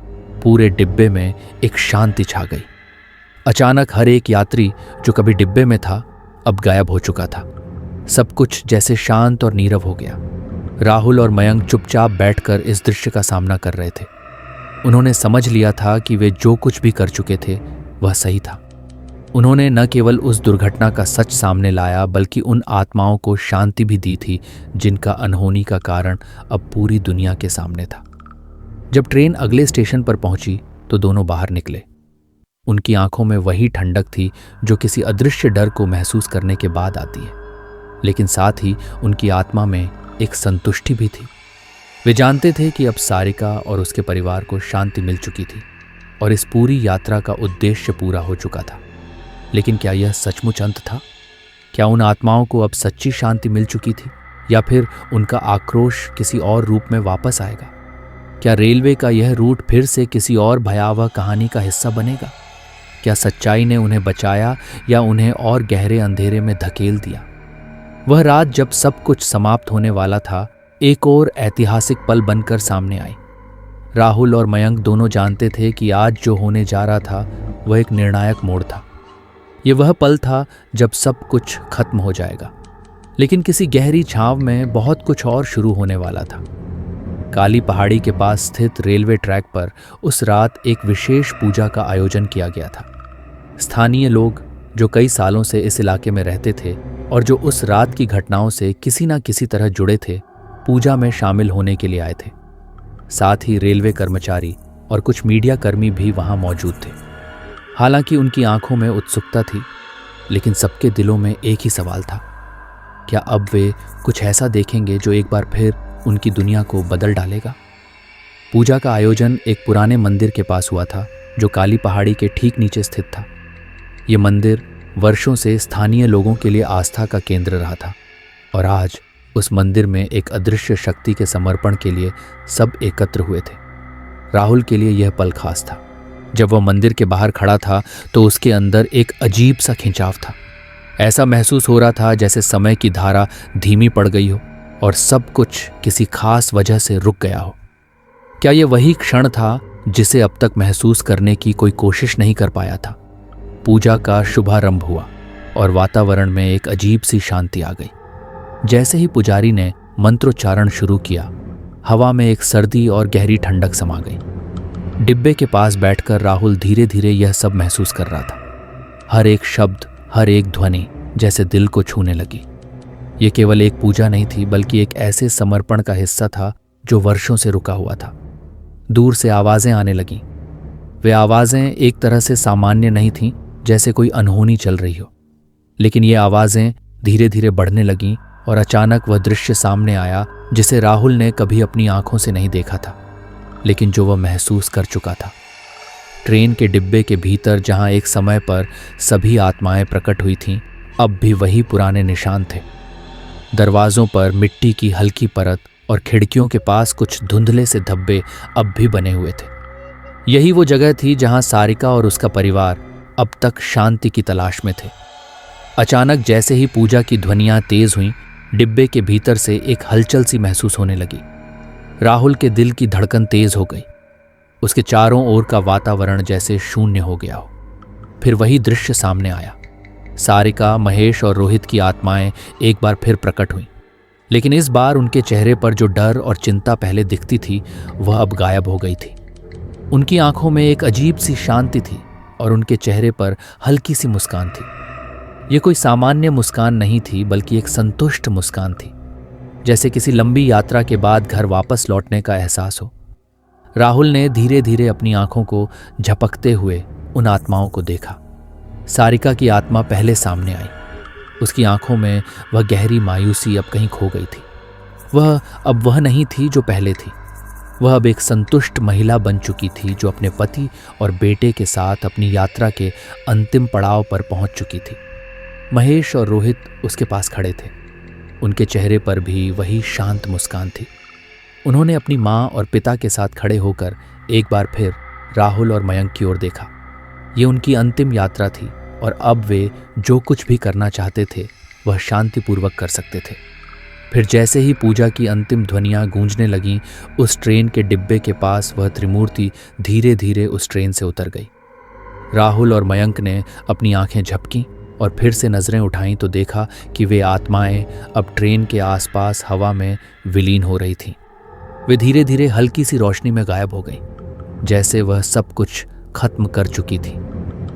पूरे डिब्बे में एक शांति छा गई। अचानक हर एक यात्री जो कभी डिब्बे में था अब गायब हो चुका था। सब कुछ जैसे शांत और नीरव हो गया। राहुल और मयंक चुपचाप बैठकर इस दृश्य का सामना कर रहे थे। उन्होंने समझ लिया था कि वे जो कुछ भी कर चुके थे वह सही था। उन्होंने न केवल उस दुर्घटना का सच सामने लाया, बल्कि उन आत्माओं को शांति भी दी थी जिनका अनहोनी का कारण अब पूरी दुनिया के सामने था। जब ट्रेन अगले स्टेशन पर पहुंची तो दोनों बाहर निकले। उनकी आंखों में वही ठंडक थी जो किसी अदृश्य डर को महसूस करने के बाद आती है, लेकिन साथ ही उनकी आत्मा में एक संतुष्टि भी थी। वे जानते थे कि अब सारिका और उसके परिवार को शांति मिल चुकी थी और इस पूरी यात्रा का उद्देश्य पूरा हो चुका था। लेकिन क्या यह सचमुच अंत था? क्या उन आत्माओं को अब सच्ची शांति मिल चुकी थी, या फिर उनका आक्रोश किसी और रूप में वापस आएगा? क्या रेलवे का यह रूट फिर से किसी और भयावह कहानी का हिस्सा बनेगा? क्या सच्चाई ने उन्हें बचाया या उन्हें और गहरे अंधेरे में धकेल दिया? वह रात जब सब कुछ समाप्त होने वाला था, एक और ऐतिहासिक पल बनकर सामने आई। राहुल और मयंक दोनों जानते थे कि आज जो होने जा रहा था वह एक निर्णायक मोड़ था। यह वह पल था जब सब कुछ खत्म हो जाएगा, लेकिन किसी गहरी छांव में बहुत कुछ और शुरू होने वाला था। काली पहाड़ी के पास स्थित रेलवे ट्रैक पर उस रात एक विशेष पूजा का आयोजन किया गया था। स्थानीय लोग जो कई सालों से इस इलाके में रहते थे और जो उस रात की घटनाओं से किसी न किसी तरह जुड़े थे, पूजा में शामिल होने के लिए आए थे। साथ ही रेलवे कर्मचारी और कुछ मीडिया कर्मी भी वहां मौजूद थे। हालांकि उनकी आंखों में उत्सुकता थी, लेकिन सबके दिलों में एक ही सवाल था, क्या अब वे कुछ ऐसा देखेंगे जो एक बार फिर उनकी दुनिया को बदल डालेगा? पूजा का आयोजन एक पुराने मंदिर के पास हुआ था जो काली पहाड़ी के ठीक नीचे स्थित था। ये मंदिर वर्षों से स्थानीय लोगों के लिए आस्था का केंद्र रहा था और आज उस मंदिर में एक अदृश्य शक्ति के समर्पण के लिए सब एकत्र हुए थे। राहुल के लिए यह पल खास था। जब वह मंदिर के बाहर खड़ा था तो उसके अंदर एक अजीब सा खिंचाव था। ऐसा महसूस हो रहा था जैसे समय की धारा धीमी पड़ गई हो और सब कुछ किसी खास वजह से रुक गया हो। क्या यह वही क्षण था जिसे अब तक महसूस करने की कोई कोशिश नहीं कर पाया था? पूजा का शुभारंभ हुआ और वातावरण में एक अजीब सी शांति आ गई। जैसे ही पुजारी ने मंत्रोच्चारण शुरू किया, हवा में एक सर्दी और गहरी ठंडक समा गई। डिब्बे के पास बैठकर राहुल धीरे धीरे यह सब महसूस कर रहा था। हर एक शब्द, हर एक ध्वनि जैसे दिल को छूने लगी। यह केवल एक पूजा नहीं थी, बल्कि एक ऐसे समर्पण का हिस्सा था जो वर्षों से रुका हुआ था। दूर से आवाजें आने लगीं। वे आवाजें एक तरह से सामान्य नहीं थीं, जैसे कोई अनहोनी चल रही हो, लेकिन ये आवाजें धीरे धीरे बढ़ने लगीं और अचानक वह दृश्य सामने आया जिसे राहुल ने कभी अपनी आंखों से नहीं देखा था, लेकिन जो वह महसूस कर चुका था। ट्रेन के डिब्बे के भीतर जहां एक समय पर सभी आत्माएं प्रकट हुई थीं, अब भी वही पुराने निशान थे। दरवाजों पर मिट्टी की हल्की परत और खिड़कियों के पास कुछ धुंधले से धब्बे अब भी बने हुए थे। यही वो जगह थी जहां सारिका और उसका परिवार अब तक शांति की तलाश में थे। अचानक जैसे ही पूजा की ध्वनियां तेज हुईं, डिब्बे के भीतर से एक हलचल सी महसूस होने लगी। राहुल के दिल की धड़कन तेज हो गई। उसके चारों ओर का वातावरण जैसे शून्य हो गया हो। फिर वही दृश्य सामने आया। सारिका, महेश और रोहित की आत्माएं एक बार फिर प्रकट हुईं, लेकिन इस बार उनके चेहरे पर जो डर और चिंता पहले दिखती थी वह अब गायब हो गई थी। उनकी आंखों में एक अजीब सी शांति थी और उनके चेहरे पर हल्की सी मुस्कान थी। ये कोई सामान्य मुस्कान नहीं थी, बल्कि एक संतुष्ट मुस्कान थी, जैसे किसी लंबी यात्रा के बाद घर वापस लौटने का एहसास हो। राहुल ने धीरे धीरे अपनी आंखों को झपकते हुए उन आत्माओं को देखा। सारिका की आत्मा पहले सामने आई। उसकी आंखों में वह गहरी मायूसी अब कहीं खो गई थी। वह अब वह नहीं थी जो पहले थी। वह अब एक संतुष्ट महिला बन चुकी थी, जो अपने पति और बेटे के साथ अपनी यात्रा के अंतिम पड़ाव पर पहुंच चुकी थी। महेश और रोहित उसके पास खड़े थे। उनके चेहरे पर भी वही शांत मुस्कान थी। उन्होंने अपनी माँ और पिता के साथ खड़े होकर एक बार फिर राहुल और मयंक की ओर देखा। ये उनकी अंतिम यात्रा थी और अब वे जो कुछ भी करना चाहते थे वह शांतिपूर्वक कर सकते थे। फिर जैसे ही पूजा की अंतिम ध्वनियाँ गूंजने लगीं, उस ट्रेन के डिब्बे के पास वह त्रिमूर्ति धीरे धीरे उस ट्रेन से उतर गई। राहुल और मयंक ने अपनी आंखें झपकीं और फिर से नजरें उठाईं तो देखा कि वे आत्माएं अब ट्रेन के आसपास हवा में विलीन हो रही थीं। वे धीरे धीरे हल्की सी रोशनी में गायब हो गई, जैसे वह सब कुछ खत्म कर चुकी थी।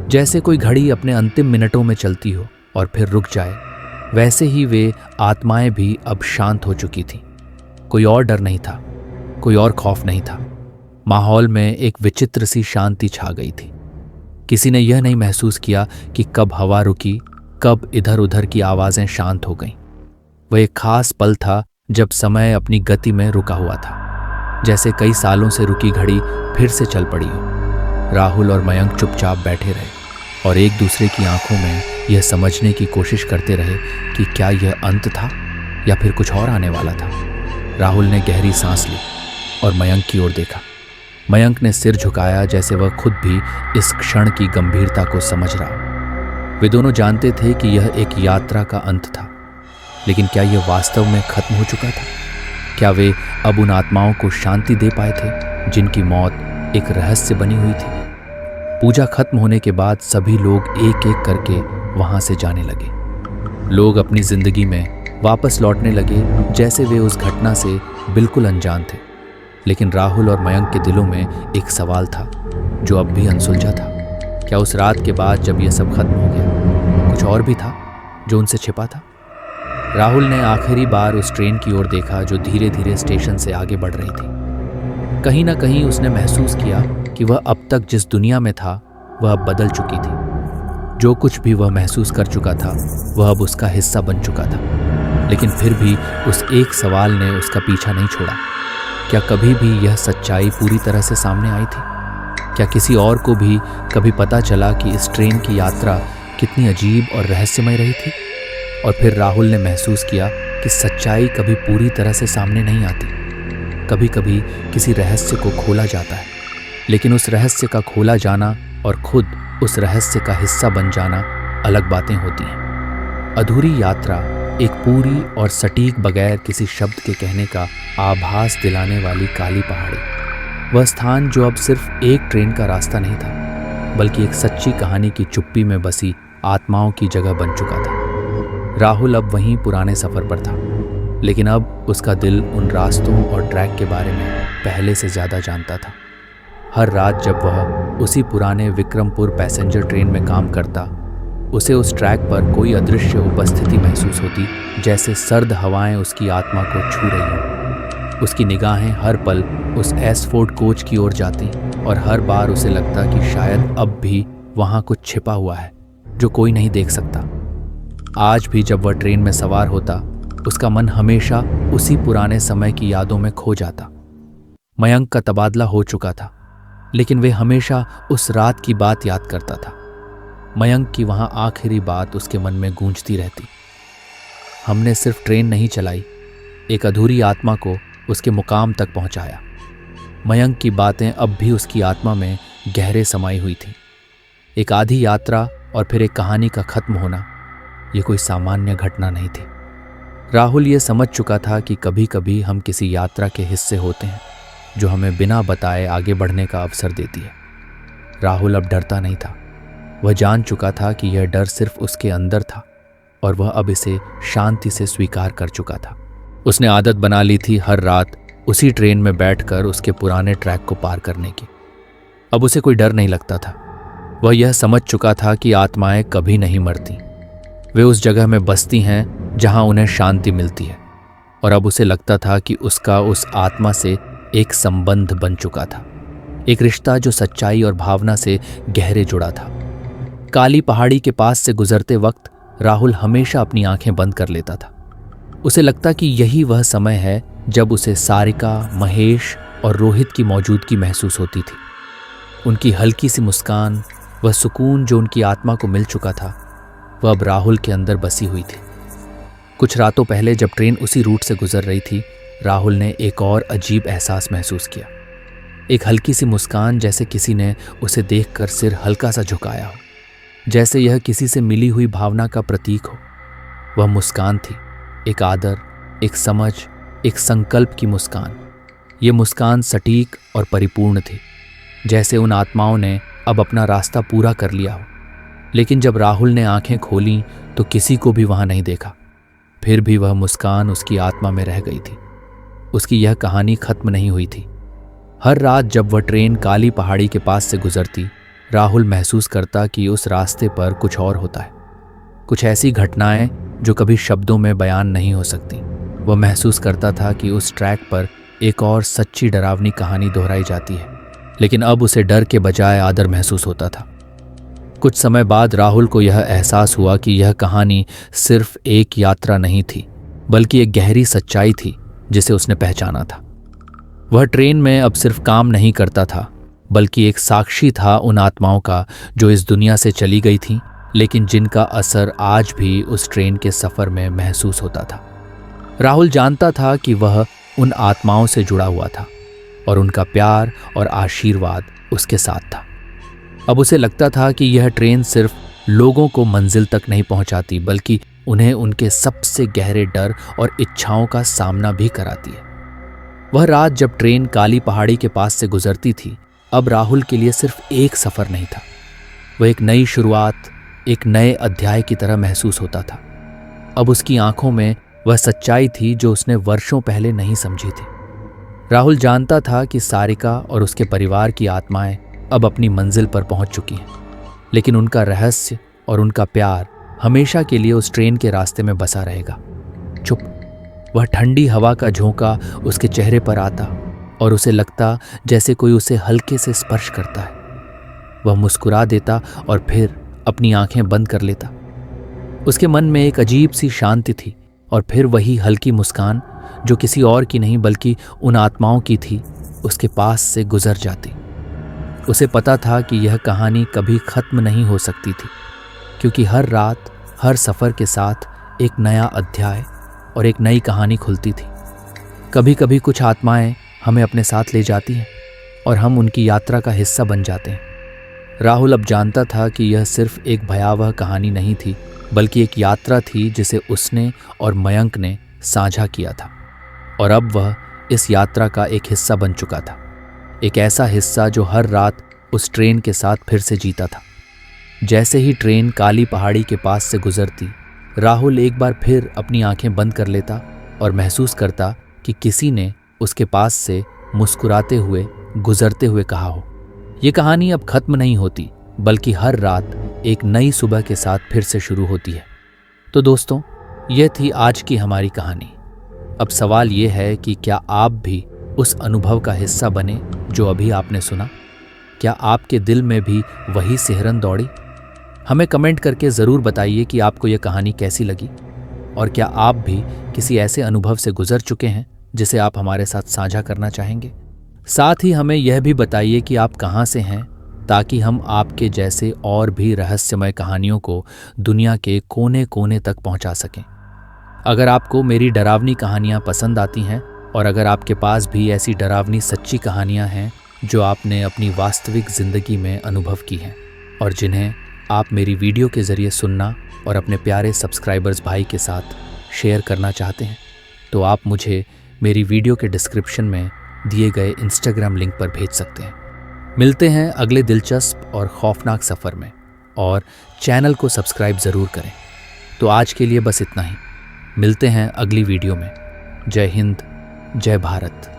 जैसे कोई घड़ी अपने अंतिम मिनटों में चलती हो और फिर रुक जाए, वैसे ही वे आत्माएं भी अब शांत हो चुकी थीं। कोई और डर नहीं था, कोई और खौफ नहीं था। माहौल में एक विचित्र सी शांति छा गई थी। किसी ने यह नहीं महसूस किया कि कब हवा रुकी, कब इधर उधर की आवाजें शांत हो गईं। वह एक खास पल था जब समय अपनी गति में रुका हुआ था, जैसे कई सालों से रुकी घड़ी फिर से चल पड़ी हो। राहुल और मयंक चुपचाप बैठे रहे और एक दूसरे की आंखों में यह समझने की कोशिश करते रहे कि क्या यह अंत था या फिर कुछ और आने वाला था। राहुल ने गहरी सांस ली और मयंक की ओर देखा। मयंक ने सिर झुकाया, जैसे वह खुद भी इस क्षण की गंभीरता को समझ रहा। वे दोनों जानते थे कि यह एक यात्रा का अंत था, लेकिन क्या यह वास्तव में खत्म हो चुका था? क्या वे अब उन आत्माओं को शांति दे पाए थे जिनकी मौत एक रहस्य बनी हुई थी? पूजा खत्म होने के बाद सभी लोग एक एक करके वहां से जाने लगे। लोग अपनी जिंदगी में वापस लौटने लगे, जैसे वे उस घटना से बिल्कुल अनजान थे। लेकिन राहुल और मयंक के दिलों में एक सवाल था जो अब भी अनसुलझा था। क्या उस रात के बाद जब यह सब खत्म हो गया, कुछ और भी था जो उनसे छिपा था? राहुल ने आखिरी बार उस ट्रेन की ओर देखा जो धीरे धीरे स्टेशन से आगे बढ़ रही थी। कहीं ना कहीं उसने महसूस किया कि वह अब तक जिस दुनिया में था वह अब बदल चुकी थी। जो कुछ भी वह महसूस कर चुका था वह अब उसका हिस्सा बन चुका था। लेकिन फिर भी उस एक सवाल ने उसका पीछा नहीं छोड़ा। क्या कभी भी यह सच्चाई पूरी तरह से सामने आई थी? क्या किसी और को भी कभी पता चला कि इस ट्रेन की यात्रा कितनी अजीब और रहस्यमय रही थी? और फिर राहुल ने महसूस किया कि सच्चाई कभी पूरी तरह से सामने नहीं आती। कभी कभी किसी रहस्य को खोला जाता है, लेकिन उस रहस्य का खोला जाना और खुद उस रहस्य का हिस्सा बन जाना अलग बातें होती हैं। अधूरी यात्रा एक पूरी और सटीक बगैर किसी शब्द के कहने का आभास दिलाने वाली काली पहाड़ी, वह स्थान जो अब सिर्फ एक ट्रेन का रास्ता नहीं था, बल्कि एक सच्ची कहानी की चुप्पी में बसी आत्माओं की जगह बन चुका था। राहुल अब वहीं पुराने सफ़र पर था, लेकिन अब उसका दिल उन रास्तों और ट्रैक के बारे में पहले से ज़्यादा जानता था। हर रात जब वह उसी पुराने विक्रमपुर पैसेंजर ट्रेन में काम करता, उसे उस ट्रैक पर कोई अदृश्य उपस्थिति महसूस होती, जैसे सर्द हवाएं उसकी आत्मा को छू रही हों। उसकी निगाहें हर पल उस एसफोर्ड कोच की ओर जाती और हर बार उसे लगता कि शायद अब भी वहाँ कुछ छिपा हुआ है जो कोई नहीं देख सकता। आज भी जब वह ट्रेन में सवार होता, उसका मन हमेशा उसी पुराने समय की यादों में खो जाता। मयंक का तबादला हो चुका था, लेकिन वे हमेशा उस रात की बात याद करता था। मयंक की वहाँ आखिरी बात उसके मन में गूंजती रहती। हमने सिर्फ ट्रेन नहीं चलाई, एक अधूरी आत्मा को उसके मुकाम तक पहुँचाया। मयंक की बातें अब भी उसकी आत्मा में गहरे समाई हुई थी। एक आधी यात्रा और फिर एक कहानी का खत्म होना, ये कोई सामान्य घटना नहीं थी। राहुल ये समझ चुका था कि कभी कभी हम किसी यात्रा के हिस्से होते हैं जो हमें बिना बताए आगे बढ़ने का अवसर देती है। राहुल अब डरता नहीं था। वह जान चुका था कि यह डर सिर्फ उसके अंदर था और वह अब इसे शांति से स्वीकार कर चुका था। उसने आदत बना ली थी हर रात उसी ट्रेन में बैठकर उसके पुराने ट्रैक को पार करने की। अब उसे कोई डर नहीं लगता था। वह यह समझ चुका था कि आत्माएं कभी नहीं मरती, वे उस जगह में बसती हैं जहां उन्हें शांति मिलती है। और अब उसे लगता था कि उसका उस आत्मा से एक संबंध बन चुका था, एक रिश्ता जो सच्चाई और भावना से गहरे जुड़ा था। काली पहाड़ी के पास से गुजरते वक्त राहुल हमेशा अपनी आंखें बंद कर लेता था। उसे लगता कि यही वह समय है जब उसे सारिका, महेश और रोहित की मौजूदगी महसूस होती थी। उनकी हल्की सी मुस्कान, वह सुकून जो उनकी आत्मा को मिल चुका था, वह अब राहुल के अंदर बसी हुई थी। कुछ रातों पहले जब ट्रेन उसी रूट से गुजर रही थी, राहुल ने एक और अजीब एहसास महसूस किया। एक हल्की सी मुस्कान, जैसे किसी ने उसे देखकर सिर हल्का सा झुकाया हो, जैसे यह किसी से मिली हुई भावना का प्रतीक हो। वह मुस्कान थी एक आदर, एक समझ, एक संकल्प की मुस्कान। ये मुस्कान सटीक और परिपूर्ण थी, जैसे उन आत्माओं ने अब अपना रास्ता पूरा कर लिया हो। लेकिन जब राहुल ने आंखें खोलीं तो किसी को भी वहां नहीं देखा। फिर भी वह मुस्कान उसकी आत्मा में रह गई थी। उसकी यह कहानी खत्म नहीं हुई थी। हर रात जब वह ट्रेन काली पहाड़ी के पास से गुजरती, राहुल महसूस करता कि उस रास्ते पर कुछ और होता है। कुछ ऐसी घटनाएं जो कभी शब्दों में बयान नहीं हो सकती। वह महसूस करता था कि उस ट्रैक पर एक और सच्ची डरावनी कहानी दोहराई जाती है। लेकिन अब उसे डर के बजाय आदर महसूस होता था। कुछ समय बाद राहुल को यह एहसास हुआ कि यह कहानी सिर्फ एक यात्रा नहीं थी, बल्कि एक गहरी सच्चाई थी जिसे उसने पहचाना था। वह ट्रेन में अब सिर्फ काम नहीं करता था, बल्कि एक साक्षी था उन आत्माओं का जो इस दुनिया से चली गई थीं, लेकिन जिनका असर आज भी उस ट्रेन के सफर में महसूस होता था। राहुल जानता था कि वह उन आत्माओं से जुड़ा हुआ था और उनका प्यार और आशीर्वाद उसके साथ था। अब उसे लगता था कि यह ट्रेन सिर्फ लोगों को मंजिल तक नहीं पहुंचाती, बल्कि उन्हें उनके सबसे गहरे डर और इच्छाओं का सामना भी कराती है। वह रात जब ट्रेन काली पहाड़ी के पास से गुजरती थी, अब राहुल के लिए सिर्फ एक सफर नहीं था। वह एक नई शुरुआत, एक नए अध्याय की तरह महसूस होता था। अब उसकी आंखों में वह सच्चाई थी जो उसने वर्षों पहले नहीं समझी थी। राहुल जानता था कि सारिका और उसके परिवार की आत्माएं अब अपनी मंजिल पर पहुंच चुकी हैं, लेकिन उनका रहस्य और उनका प्यार हमेशा के लिए उस ट्रेन के रास्ते में बसा रहेगा। चुप, वह ठंडी हवा का झोंका उसके चेहरे पर आता और उसे लगता जैसे कोई उसे हल्के से स्पर्श करता है। वह मुस्कुरा देता और फिर अपनी आंखें बंद कर लेता। उसके मन में एक अजीब सी शांति थी और फिर वही हल्की मुस्कान जो किसी और की नहीं बल्कि उन आत्माओं की थी, उसके पास से गुजर जाती। उसे पता था कि यह कहानी कभी खत्म नहीं हो सकती थी, क्योंकि हर रात, हर सफ़र के साथ एक नया अध्याय और एक नई कहानी खुलती थी। कभी कभी कुछ आत्माएं हमें अपने साथ ले जाती हैं और हम उनकी यात्रा का हिस्सा बन जाते हैं। राहुल अब जानता था कि यह सिर्फ एक भयावह कहानी नहीं थी, बल्कि एक यात्रा थी जिसे उसने और मयंक ने साझा किया था। और अब वह इस यात्रा का एक हिस्सा बन चुका था, एक ऐसा हिस्सा जो हर रात उस ट्रेन के साथ फिर से जीता था। जैसे ही ट्रेन काली पहाड़ी के पास से गुजरती, राहुल एक बार फिर अपनी आंखें बंद कर लेता और महसूस करता कि किसी ने उसके पास से मुस्कुराते हुए गुजरते हुए कहा हो, ये कहानी अब खत्म नहीं होती, बल्कि हर रात एक नई सुबह के साथ फिर से शुरू होती है। तो दोस्तों, यह थी आज की हमारी कहानी। अब सवाल यह है कि क्या आप भी उस अनुभव का हिस्सा बने जो अभी आपने सुना? क्या आपके दिल में भी वही सिहरन दौड़ी? हमें कमेंट करके ज़रूर बताइए कि आपको यह कहानी कैसी लगी और क्या आप भी किसी ऐसे अनुभव से गुजर चुके हैं जिसे आप हमारे साथ साझा करना चाहेंगे। साथ ही हमें यह भी बताइए कि आप कहाँ से हैं, ताकि हम आपके जैसे और भी रहस्यमय कहानियों को दुनिया के कोने कोने तक पहुँचा सकें। अगर आपको मेरी डरावनी कहानियाँ पसंद आती हैं और अगर आपके पास भी ऐसी डरावनी सच्ची कहानियाँ हैं जो आपने अपनी वास्तविक ज़िंदगी में अनुभव की हैं और जिन्हें आप मेरी वीडियो के ज़रिए सुनना और अपने प्यारे सब्सक्राइबर्स भाई के साथ शेयर करना चाहते हैं, तो आप मुझे मेरी वीडियो के डिस्क्रिप्शन में दिए गए इंस्टाग्राम लिंक पर भेज सकते हैं। मिलते हैं अगले दिलचस्प और खौफनाक सफ़र में, और चैनल को सब्सक्राइब ज़रूर करें। तो आज के लिए बस इतना ही। मिलते हैं अगली वीडियो में। जय हिंद, जय भारत।